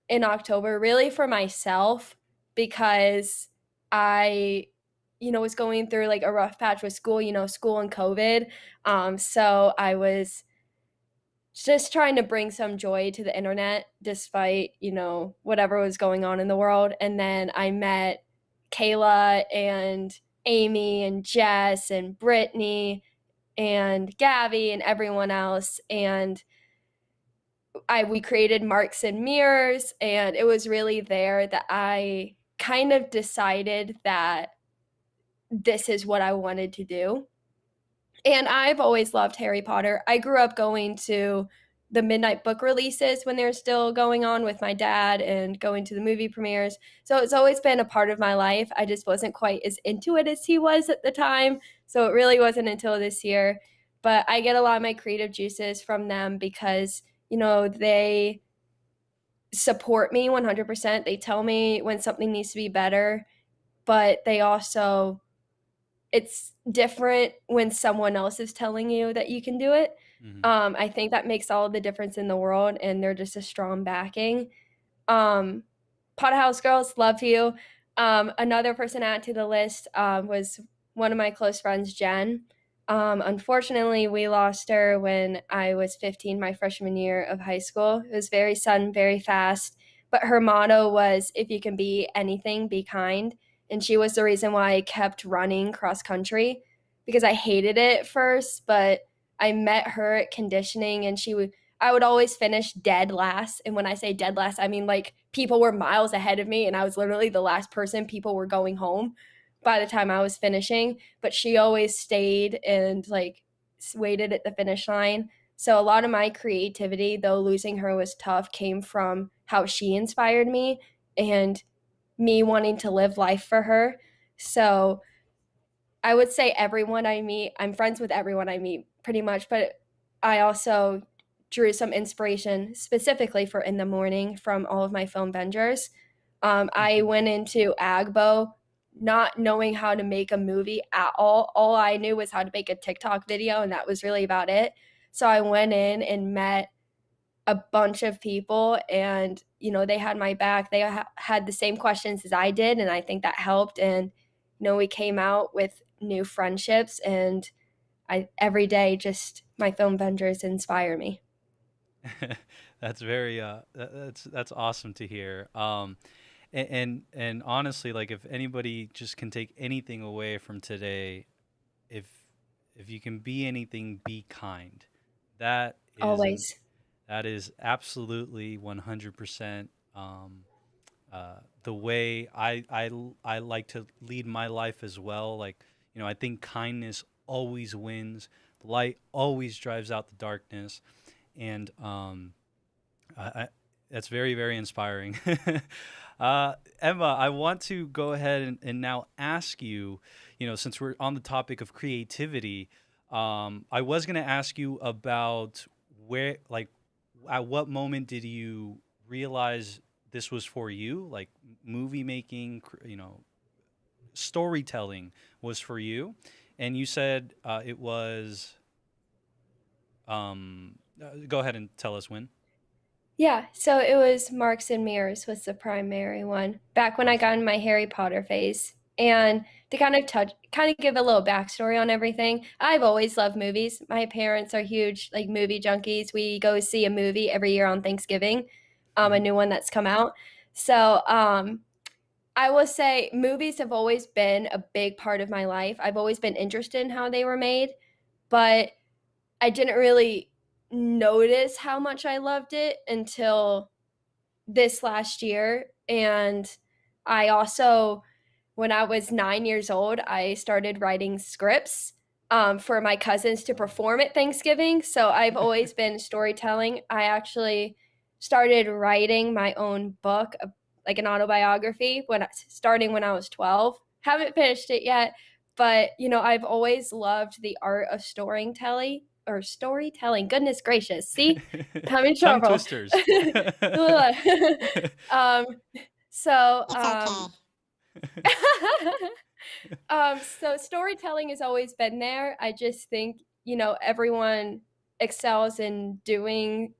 in October really for myself, because I, you know, was going through like a rough patch with school, you know, school and COVID. So I was just trying to bring some joy to the internet despite, you know, whatever was going on in the world. And then I met Kayla and Amy and Jess and Brittany and Gabby and everyone else. And we created Marks and Mirrors, and it was really there that I kind of decided that this is what I wanted to do. And I've always loved Harry Potter. I grew up going to the midnight book releases when they're still going on with my dad and going to the movie premieres. So it's always been a part of my life. I just wasn't quite as into it as he was at the time. So it really wasn't until this year. But I get a lot of my creative juices from them because, you know, they support me 100%. They tell me when something needs to be better. but they also, it's different when someone else is telling you that you can do it. I think that makes all the difference in the world, and they're just a strong backing. Pothouse Girls, love you. Another person added to the list was one of my close friends, Jen. Unfortunately, we lost her when I was 15, my freshman year of high school. It was very sudden, very fast. But her motto was, if you can be anything, be kind. And she was the reason why I kept running cross country, because I hated it at first, but I met her at conditioning, and I would always finish dead last. And when I say dead last, I mean like people were miles ahead of me, and I was literally the last person. People were going home by the time I was finishing, but she always stayed and like waited at the finish line. So a lot of my creativity, though losing her was tough, came from how she inspired me and me wanting to live life for her. So I would say everyone I meet, I'm friends with everyone I meet pretty much, but I also drew some inspiration specifically for In the Morning from all of my film vendors. I went into Agbo not knowing how to make a movie at all. All I knew was how to make a TikTok video, and that was really about it. So I went in and met a bunch of people, and they had my back. They had the same questions as I did, and I think that helped. And we came out with new friendships, and every day just my film vendors inspire me. That's very that's awesome to hear. And honestly, like, if anybody just can take anything away from today, if you can be anything, be kind. That is Always. That is absolutely 100% the way I like to lead my life as well. Like, I think kindness always wins. Light always drives out the darkness, and that's very, very inspiring. Emma, I want to go ahead and now ask you, since we're on the topic of creativity, I was going to ask you about where, like, at what moment did you realize this was for you? Like, movie making, storytelling was for you. And you said it was, go ahead and tell us when. Yeah, so it was Marks and Mirrors was the primary one, back when I got in my Harry Potter phase. And to kind of give a little backstory on everything, I've always loved movies. My parents are huge like movie junkies. We go see a movie every year on Thanksgiving, a new one that's come out. So I will say movies have always been a big part of my life. I've always been interested in how they were made, but I didn't really notice how much I loved it until this last year. And I also, when I was 9 years old, I started writing scripts for my cousins to perform at Thanksgiving. So I've always been storytelling. I actually started writing my own book, like an autobiography, starting when I was 12. Haven't finished it yet, but I've always loved the art of storytelling. Goodness gracious. See? I'm in trouble. Tongue twisters. So It's okay. so storytelling has always been there. I just think, everyone excels in doing,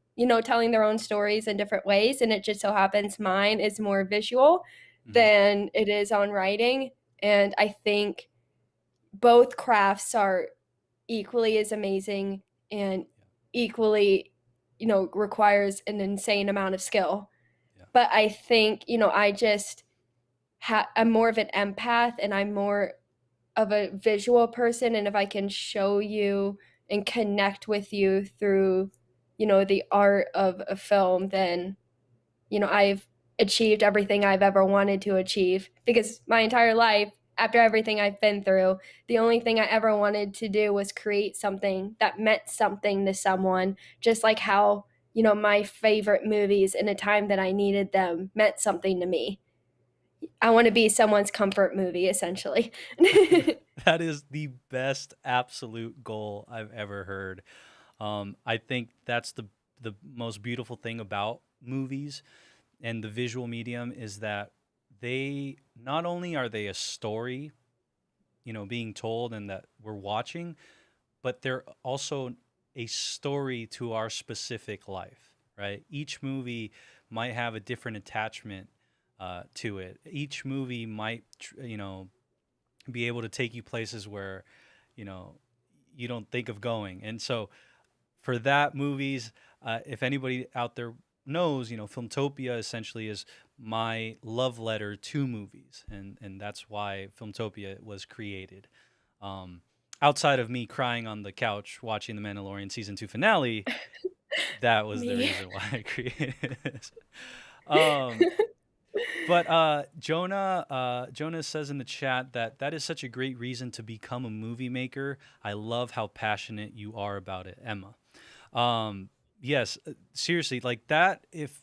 telling their own stories in different ways. And it just so happens mine is more visual than it is on writing. And I think both crafts are equally as amazing and equally, requires an insane amount of skill. Yeah. But I think, I just I'm more of an empath, and I'm more of a visual person. And if I can show you and connect with you through, the art of a film, then, I've achieved everything I've ever wanted to achieve. Because my entire life, after everything I've been through, the only thing I ever wanted to do was create something that meant something to someone, just like how, my favorite movies in a time that I needed them meant something to me. I want to be someone's comfort movie, essentially. That is the best absolute goal I've ever heard. I think that's the most beautiful thing about movies and the visual medium, is that they not only are they a story, being told and that we're watching, but they're also a story to our specific life, right? Each movie might have a different attachment to it. Each movie might, be able to take you places where, you know, you don't think of going. And so for that, movies, if anybody out there knows, Filmtopia essentially is my love letter to movies, and that's why Filmtopia was created. Outside of me crying on the couch watching the Mandalorian season 2 finale, that was the Me. reason why I created this. But Jonah says in the chat that that is such a great reason to become a movie maker. I love how passionate you are about it, Emma. Yes, seriously, like that. If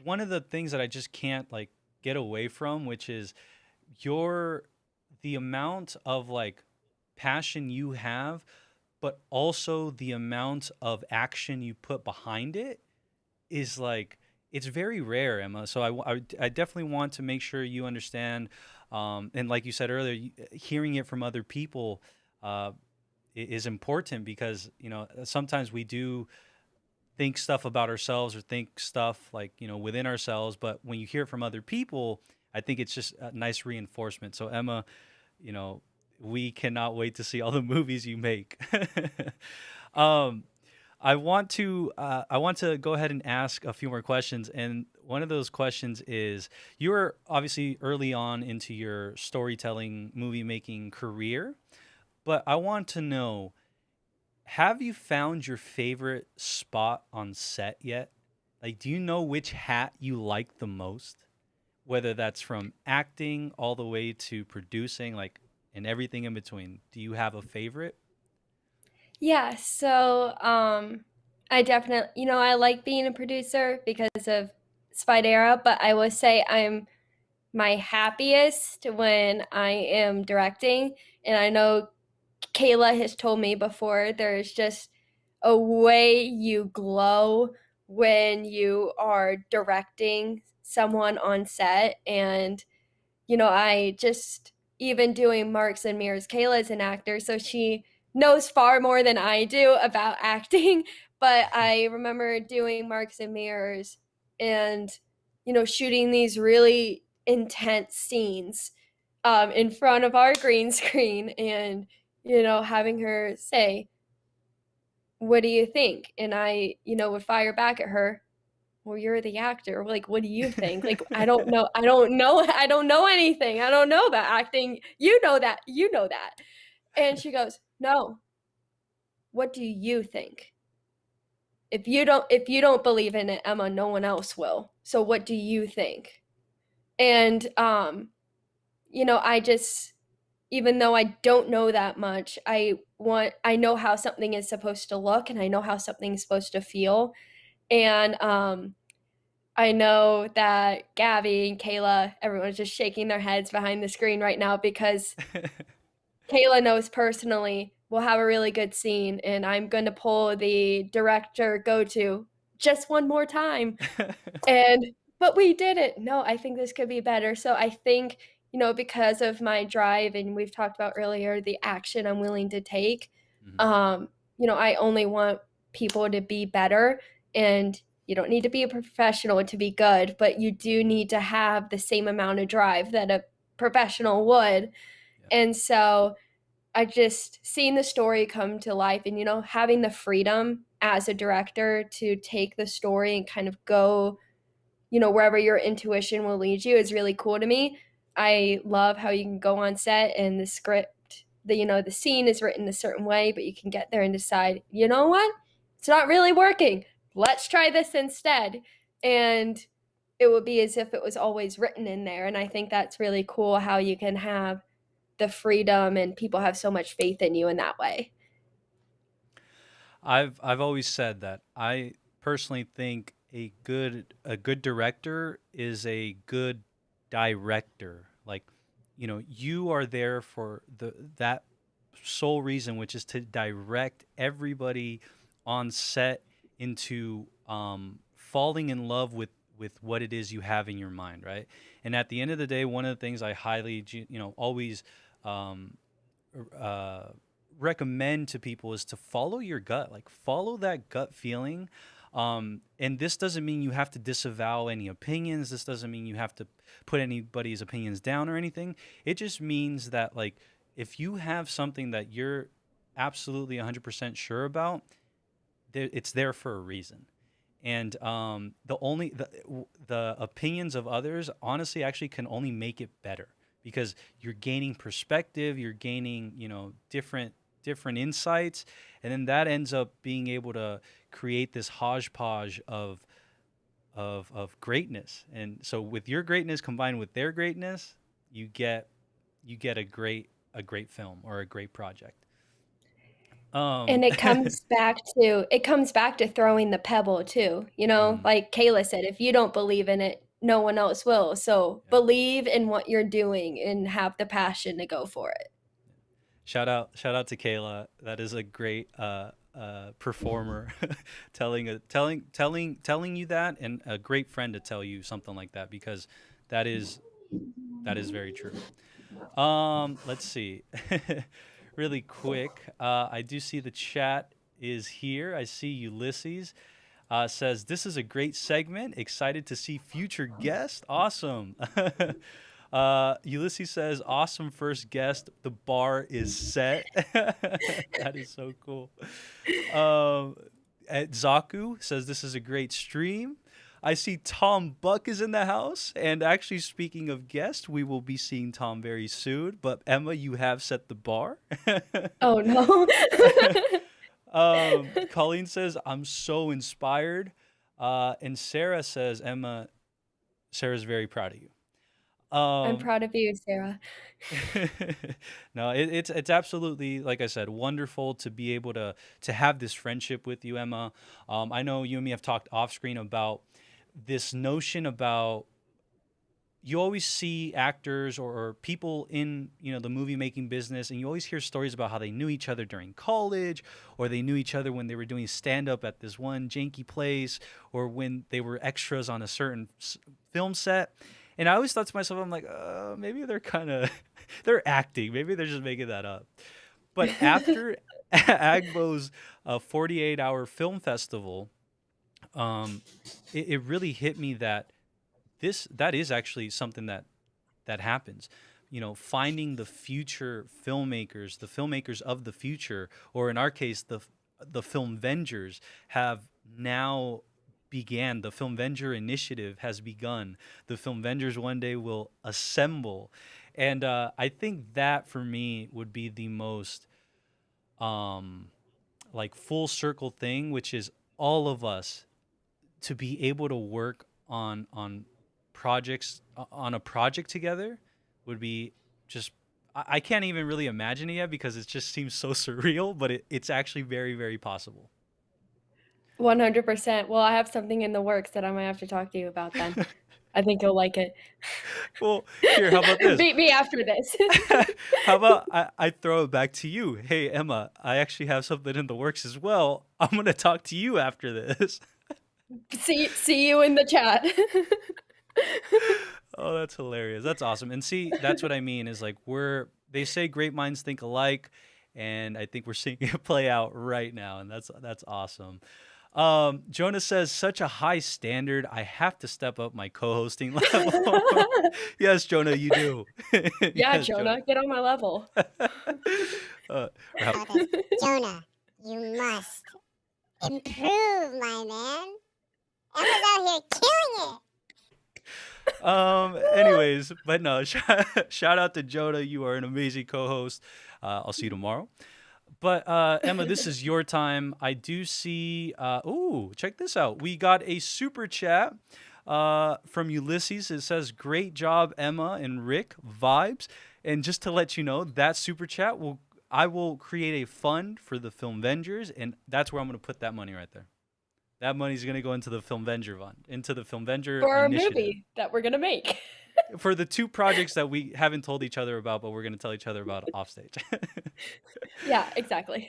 one of the things that I just can't like get away from, which is your the amount of like passion you have, but also the amount of action you put behind it is like it's very rare, Emma. So I definitely want to make sure you understand, and like you said earlier, hearing it from other people is important because sometimes we do think stuff about ourselves or think stuff like within ourselves, but when you hear it from other people, I think it's just a nice reinforcement. So Emma, we cannot wait to see all the movies you make. um, I want to go ahead and ask a few more questions, and one of those questions is: you're obviously early on into your storytelling, movie making career, but I want to know: have you found your favorite spot on set yet? Like, do you know which hat you like the most? Whether that's from acting all the way to producing, like, and everything in between. Do you have a favorite? Yeah, so I definitely, I like being a producer because of Spidera, but I will say I'm my happiest when I am directing. And I know Kayla has told me before, there's just a way you glow when you are directing someone on set. And I just, even doing Marks and Mirrors, Kayla's an actor, so she knows far more than I do about acting. But I remember doing Marks and Mirrors and, shooting these really intense scenes in front of our green screen and, having her say, "What do you think?" And I, would fire back at her, "Well, you're the actor. Like, what do you think?" Like, I don't know. I don't know. I don't know anything. I don't know about acting. You know that. You know that. And she goes, "No. What do you think? If you don't believe in it, Emma, no one else will. So what do you think?" And I just, even though I don't know that much, I know how something is supposed to look and I know how something's supposed to feel. And I know that Gabby and Kayla, everyone's just shaking their heads behind the screen right now because Kayla knows personally we'll have a really good scene and I'm going to pull the director go-to just one more time. But we did it. No, I think this could be better. So I think, because of my drive and we've talked about earlier, the action I'm willing to take, I only want people to be better, and you don't need to be a professional to be good, but you do need to have the same amount of drive that a professional would. And so I just seeing the story come to life and, having the freedom as a director to take the story and kind of go, wherever your intuition will lead you is really cool to me. I love how you can go on set and the script, the scene is written a certain way, but you can get there and decide, you know what? It's not really working. Let's try this instead. And it would be as if it was always written in there. And I think that's really cool how you can have the freedom and people have so much faith in you in that way. I've always said that I personally think a good director is a good director. Like, you are there for that sole reason, which is to direct everybody on set into falling in love with what it is you have in your mind, right? And at the end of the day, one of the things I highly, always recommend to people is to follow your gut, like follow that gut feeling. And this doesn't mean you have to disavow any opinions. This doesn't mean you have to put anybody's opinions down or anything. It just means that, like, if you have something that you're absolutely 100% sure about, it's there for a reason. And the opinions of others, honestly, actually can only make it better, because you're gaining perspective, you're gaining, different insights, and then that ends up being able to create this hodgepodge of greatness. And so with your greatness combined with their greatness, you get a great film or a great project. And it comes back to throwing the pebble too. Like Kayla said, if you don't believe in it, no one else will. So believe in what you're doing and have the passion to go for it. Shout out to Kayla. That is a great performer, telling you that, and a great friend to tell you something like that, because that is very true. Let's see. Really quick, I do see the chat is here. I see Ulysses says, this is a great segment. Excited to see future guests. Awesome. Ulysses says, awesome first guest. The bar is set. That is so cool. Zaku says, this is a great stream. I see Tom Buck is in the house. And actually, speaking of guests, we will be seeing Tom very soon. But Emma, you have set the bar. Oh, no. Colleen says, I'm so inspired. And Sarah says, Emma, Sarah's very proud of you. I'm proud of you, Sarah. No, it's absolutely, like I said, wonderful to be able to have this friendship with you, Emma. I know you and me have talked off screen about this notion about, you always see actors or people in the movie making business, and you always hear stories about how they knew each other during college, or they knew each other when they were doing stand up at this one janky place, or when they were extras on a certain film set. And I always thought to myself, I'm like, maybe they're acting. Maybe they're just making that up. But after Agbo's 48-hour film festival, it really hit me that that is actually something that happens. Finding the future filmmakers, the filmmakers of the future, or in our case, the Filmvengers have now began. The Filmvenger initiative has begun. The Filmvengers one day will assemble. And I think that for me would be the most like full circle thing, which is all of us to be able to work on projects, on a project together, would be just, I can't even really imagine it yet, because it just seems so surreal, but it's actually very, very possible. 100%. Well, I have something in the works that I might have to talk to you about then. I think you'll like it. Well, here, how about this? Beat me after this. How about I throw it back to you? Hey, Emma, I actually have something in the works as well. I'm going to talk to you after this. See you in the chat. Oh, that's hilarious. That's awesome. And see, that's what I mean is, like, they say great minds think alike, and I think we're seeing it play out right now, and that's awesome. Jonah says, such a high standard. I have to step up my co-hosting level. Yes, Jonah, you do. Yeah, Yes, Jonah, get on my level. Jonah, you must improve, my man. Emma's out here killing it. Anyways, but no, shout out to Jonah. You are an amazing co-host. I'll see you tomorrow. But Emma, this is your time. I do see. Check this out. We got a super chat from Ulysses. It says, "Great job, Emma and Rick. Vibes." And just to let you know, that super chat I will create a fund for the Filmvengers, and that's where I'm going to put that money right there. That money's going to go into the Filmvenger fund, into the Filmvenger for our initiative. movie that we're going to make. For the 2 projects that we haven't told each other about, but we're going to tell each other about offstage. Yeah, exactly.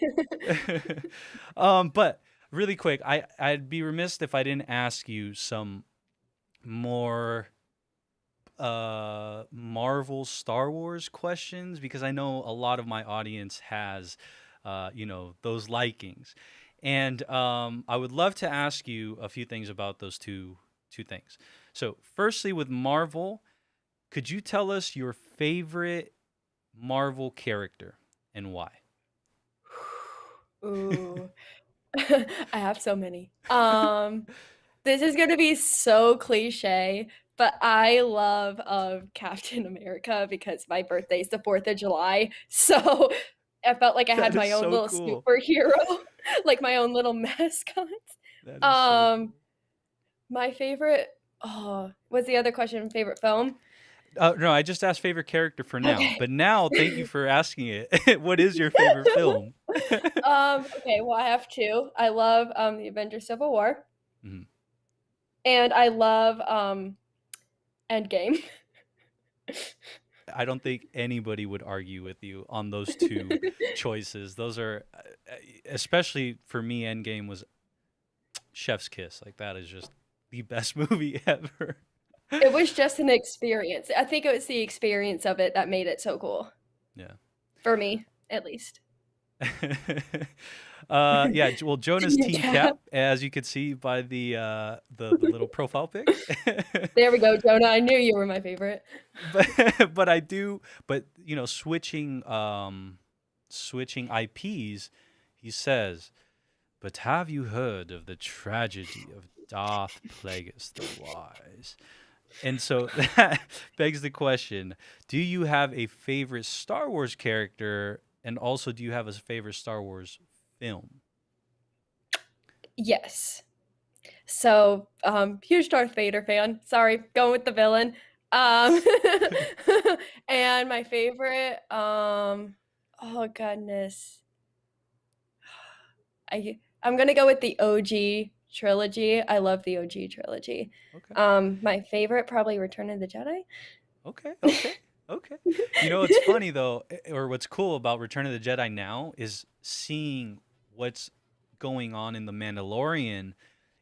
But really quick, I'd be remiss if I didn't ask you some more Marvel Star Wars questions, because I know a lot of my audience has those likings. And I would love to ask you a few things about those two things. So, firstly, with Marvel, could you tell us your favorite Marvel character and why? Ooh. I have so many. This is gonna be so cliche, but I love Captain America because my birthday is the 4th of July. So I felt like I had That is my own so little cool. superhero, like my own little mascot. That is so My favorite, what's the other question? Favorite film? No, I just asked favorite character for now. Okay. But now, thank you for asking it. What is your favorite film? Okay, well, I have two. I love the Avengers Civil War, Mhm. and I love Endgame. I don't think anybody would argue with you on those two choices. Those are, especially for me, Endgame was chef's kiss. Like, that is just the best movie ever. It was just an experience. I think it was the experience of it that made it so cool. Yeah. For me, at least. Yeah. Well, Jonah's Yeah. Team Cap, as you could see by the little profile pic. There we go, Jonah. I knew you were my favorite. But switching IPs, he says, but have you heard of the tragedy of Darth Plagueis the Wise? And so that begs the question, do you have a favorite Star Wars character, and also do you have a favorite Star Wars film? Yes. So, huge Darth Vader fan. Sorry, going with the villain. And my favorite, oh goodness. I'm gonna go with the OG trilogy. I love the OG trilogy. Okay. My favorite, probably Return of the Jedi. Okay. What's funny though, or what's cool about Return of the Jedi now is seeing what's going on in the Mandalorian.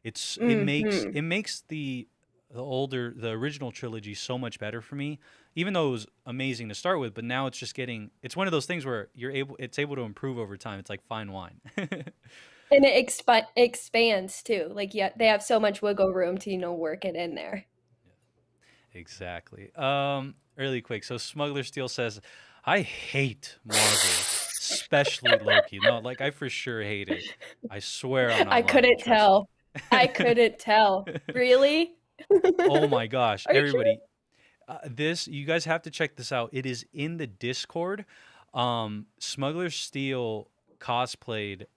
It makes the original trilogy so much better for me, even though it was amazing to start with. But now it's just it's one of those things where it's able to improve over time. It's like fine wine. And it expands too. Like, yeah, they have so much wiggle room to work it in there. Exactly. Really quick. So Smuggler Steel says, I hate Marvel, especially Loki. No, like I for sure hate it. I swear I'm not I lying, couldn't trust tell. me. I couldn't tell. Really? Oh my gosh, Are you sure? everybody. You guys have to check this out. It is in the Discord. Smuggler Steel cosplayed.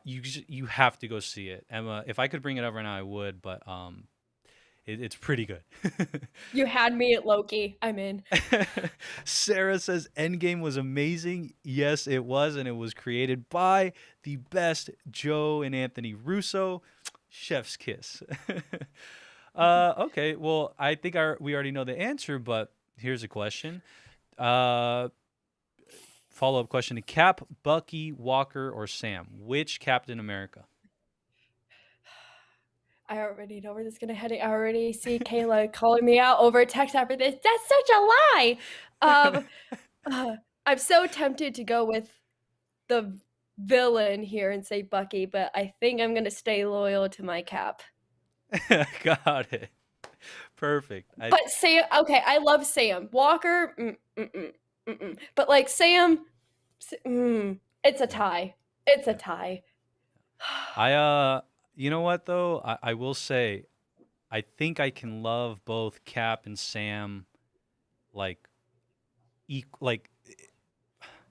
You have to go see it. Emma, if I could bring it up right now, I would, but it's pretty good. You had me at Loki. I'm in. Sarah says Endgame was amazing. Yes, it was, and it was created by the best Joe and Anthony Russo. Chef's kiss. Okay, well, I think we already know the answer, but here's a question. Follow-up question to Cap, Bucky, Walker, or Sam? Which Captain America? I already know where this is gonna head. I already see Kayla calling me out over text after this. That's such a lie. I'm so tempted to go with the villain here and say Bucky, but I think I'm gonna stay loyal to my Cap. Got it. Perfect. But Sam, okay, I love Sam. Walker, but like Sam, it's a tie. It's a tie. You know what though? I will say, I think I can love both Cap and Sam, like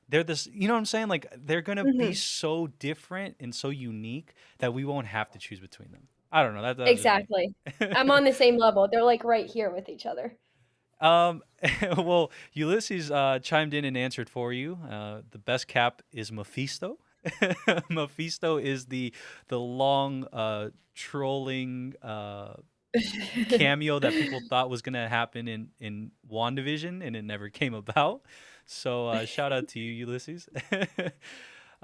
they're this. You know what I'm saying? Like they're gonna be so different and so unique that we won't have to choose between them. I don't know. That's Exactly. I'm on the same level. They're like right here with each other. Well, Ulysses chimed in and answered for you. The best Cap is Mephisto. Mephisto is the long trolling cameo that people thought was gonna happen in WandaVision, and it never came about. So shout out to you, Ulysses.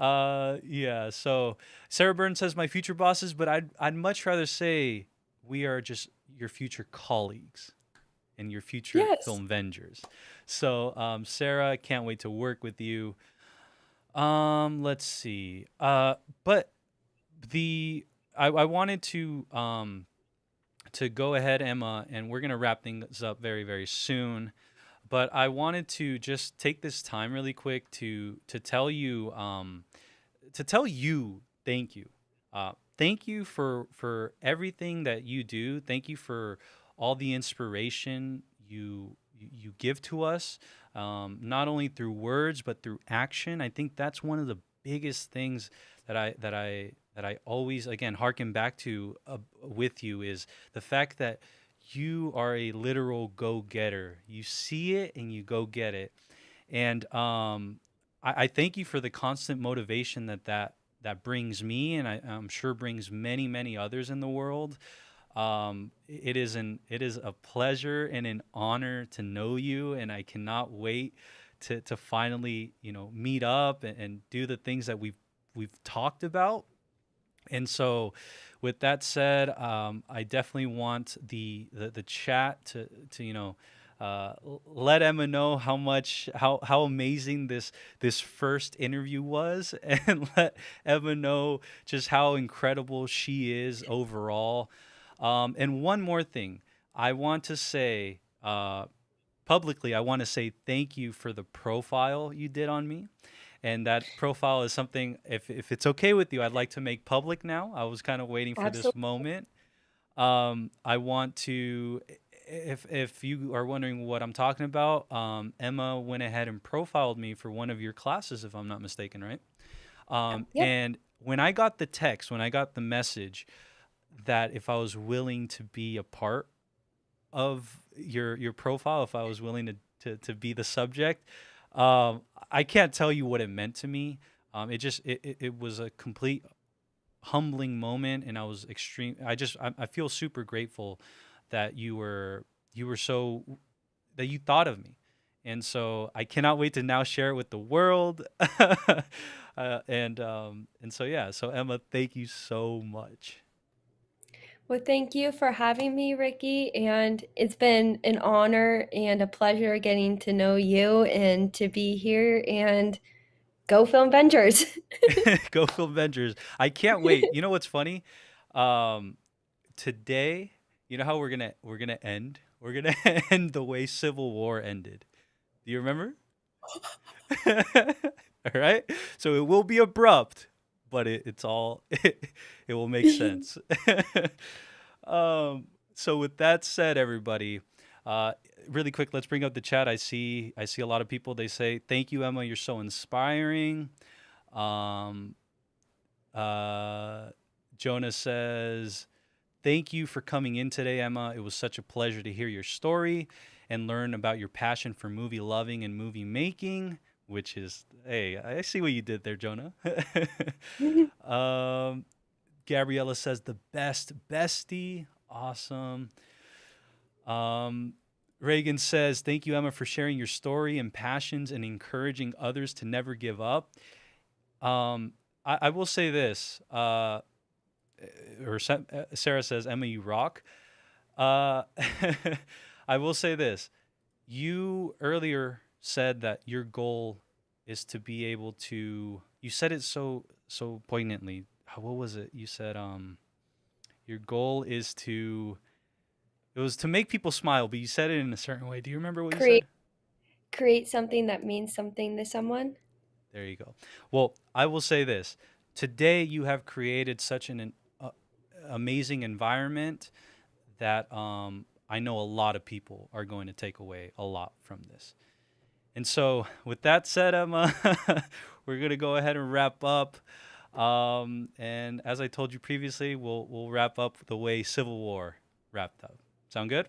So Sarah Byrne says my future bosses, but I'd much rather say we are just your future colleagues and your future Yes. Filmvengers. So, Sarah, can't wait to work with you. Let's see. But I wanted to go ahead, Emma, and we're gonna wrap things up very, very soon. But I wanted to just take this time really quick to tell you thank you. Thank you for everything that you do. Thank you for all the inspiration you give to us, not only through words but through action. I think that's one of the biggest things that I always again harken back to with you is the fact that you are a literal go-getter. You see it and you go get it. And I thank you for the constant motivation that brings me, and I'm sure brings many, many others in the world. It is a pleasure and an honor to know you, and I cannot wait to finally meet up and do the things that we've talked about. And so, with that said, I definitely want the chat to let Emma know how amazing this first interview was, and let Emma know just how incredible she is overall. And one more thing, I want to say publicly, I want to say thank you for the profile you did on me. And that profile is something, if it's okay with you, I'd like to make public now. I was kind of waiting for this moment. I want to, if you are wondering what I'm talking about, Emma went ahead and profiled me for one of your classes, if I'm not mistaken, right? Yep. And when I got the message that if I was willing to be a part of your profile, if I was willing to be the subject, I can't tell you what it meant to me. It was a complete humbling moment, and I was extreme. I feel super grateful that you were so that you thought of me, and so I cannot wait to now share it with the world. And so yeah, so Emma, thank you so much. Well, thank you for having me, Ricky, and it's been an honor and a pleasure getting to know you and to be here, and go Filmvengers. Go Filmvengers. I can't wait. You know what's funny? Today, you know how we're gonna end? We're gonna end the way Civil War ended. Do you remember? All right. So it will be abrupt, but it's all it will make sense. So with that said, everybody, really quick, let's bring up the chat. I see a lot of people. They say, "Thank you, Emma. You're so inspiring." Jonah says, "Thank you for coming in today, Emma. It was such a pleasure to hear your story and learn about your passion for movie loving and movie making." Which is, hey, I see what you did there, Jonah. Gabriella says, "The best bestie." Awesome. Reagan says, "Thank you, Emma, for sharing your story and passions and encouraging others to never give up." I will say this. Sarah says, "Emma, you rock." I will say this. You earlier said that your goal is to be able to, you said it so poignantly. What was it? You said your goal is to, it was to make people smile, but you said it in a certain way. Do you remember what you said? Create something that means something to someone. There you go. Well, I will say this. Today you have created such an amazing environment that I know a lot of people are going to take away a lot from this. And so with that said, Emma, we're going to go ahead and wrap up. And as I told you previously, we'll wrap up the way Civil War wrapped up. Sound good?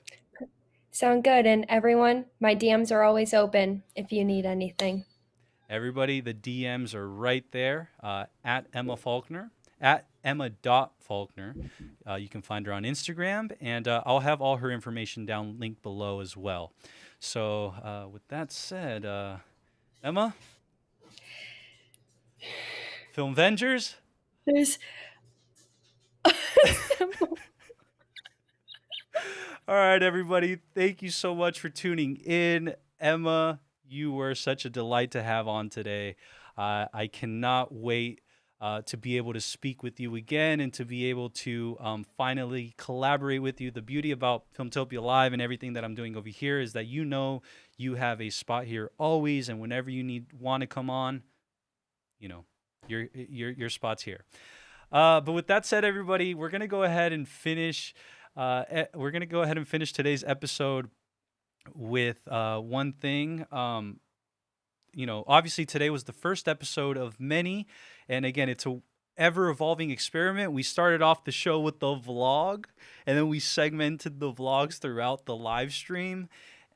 Sound good. And everyone, my DMs are always open if you need anything. Everybody, the DMs are right there at Emma Faulkner, at Emma.Faulkner. You can find her on Instagram, and I'll have all her information down linked below as well. So with that said, Emma, Filmvengers? There's All right, everybody. Thank you so much for tuning in. Emma, you were such a delight to have on today. I cannot wait to be able to speak with you again and to be able to finally collaborate with you. The beauty about Filmtopia Live and everything that I'm doing over here is that you have a spot here always, and whenever you want to come on, your spot's here. But with that said, everybody, we're gonna go ahead and finish. Today's episode with one thing. Obviously today was the first episode of many, and again, it's a ever-evolving experiment. We started off the show with the vlog, and then we segmented the vlogs throughout the live stream,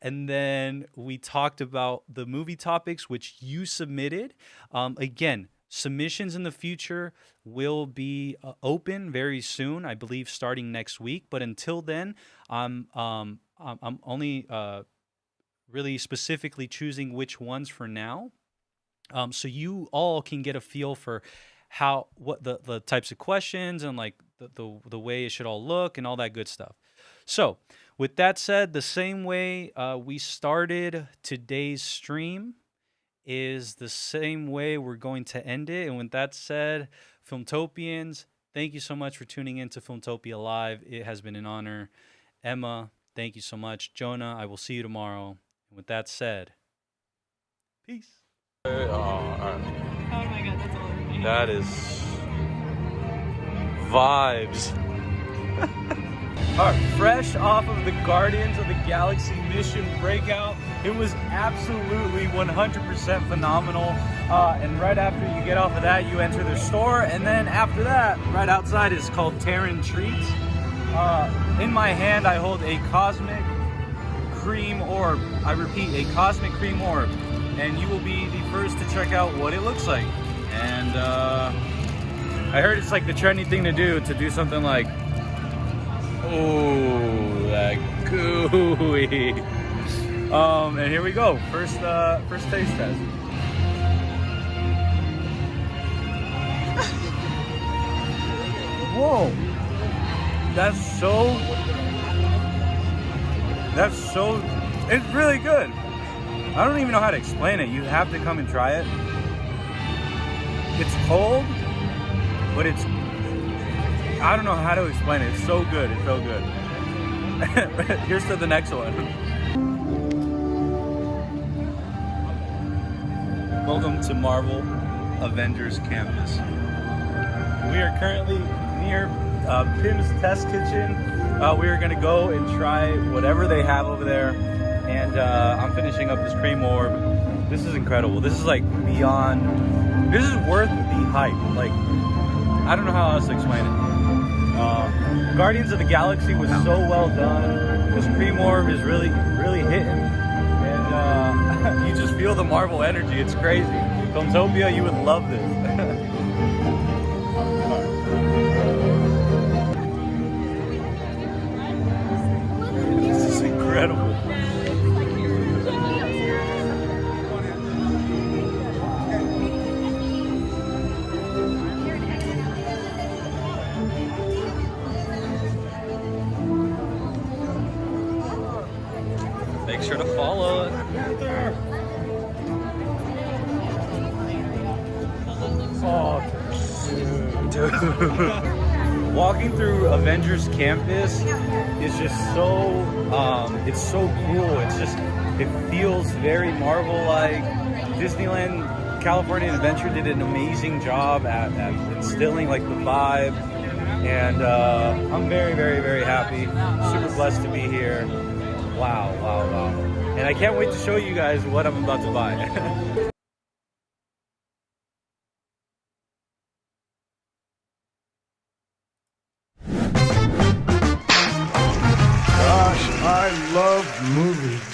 and then we talked about the movie topics which you submitted. Again, submissions in the future will be open very soon, I believe starting next week. But until then, I'm only really specifically choosing which ones for now, so you all can get a feel for what the types of questions and like the way it should all look and all that good stuff. So with that said, the same way we started today's stream is the same way we're going to end it. And with that said, Filmtopians, thank you so much for tuning in to Filmtopia Live. It has been an honor. Emma, thank you so much. Jonah, I will see you tomorrow. And with that said, peace. All right. Oh my god, that's all I need. That is vibes. All right, fresh off of the Guardians of the Galaxy mission breakout, it was absolutely 100% phenomenal. And right after you get off of that, you enter the store, and then after that, right outside is called Terran Treats. In my hand, I hold a cosmic cream orb. I repeat, a cosmic cream orb, and you will be the first to check out what it looks like. And I heard it's like the trendy thing to do something like, oh, that gooey. And here we go. First taste test. Whoa, it's really good. I don't even know how to explain it. You have to come and try it. It's cold, but I don't know how to explain it. It's so good. It's so good. Here's to the next one. Welcome to Marvel Avengers Campus. We are currently near Pim's Test Kitchen. We are going to go and try whatever they have over there. And I'm finishing up this cream orb. This is incredible. This is like beyond. This is worth the hype. Like, I don't know how else to explain it. Guardians of the Galaxy was so well done. This cream orb is really, really hitting. And you just feel the Marvel energy. It's crazy. Filmtopia, you would love this. This is incredible. Make sure to follow it. Oh, dude. Walking through Avengers Campus is just so, it's so cool. It feels very Marvel-like. Disneyland California Adventure did an amazing job at instilling like the vibe. And I'm very, very, very happy. Super blessed to be here. Wow. And I can't wait to show you guys what I'm about to buy. Gosh, I love movies.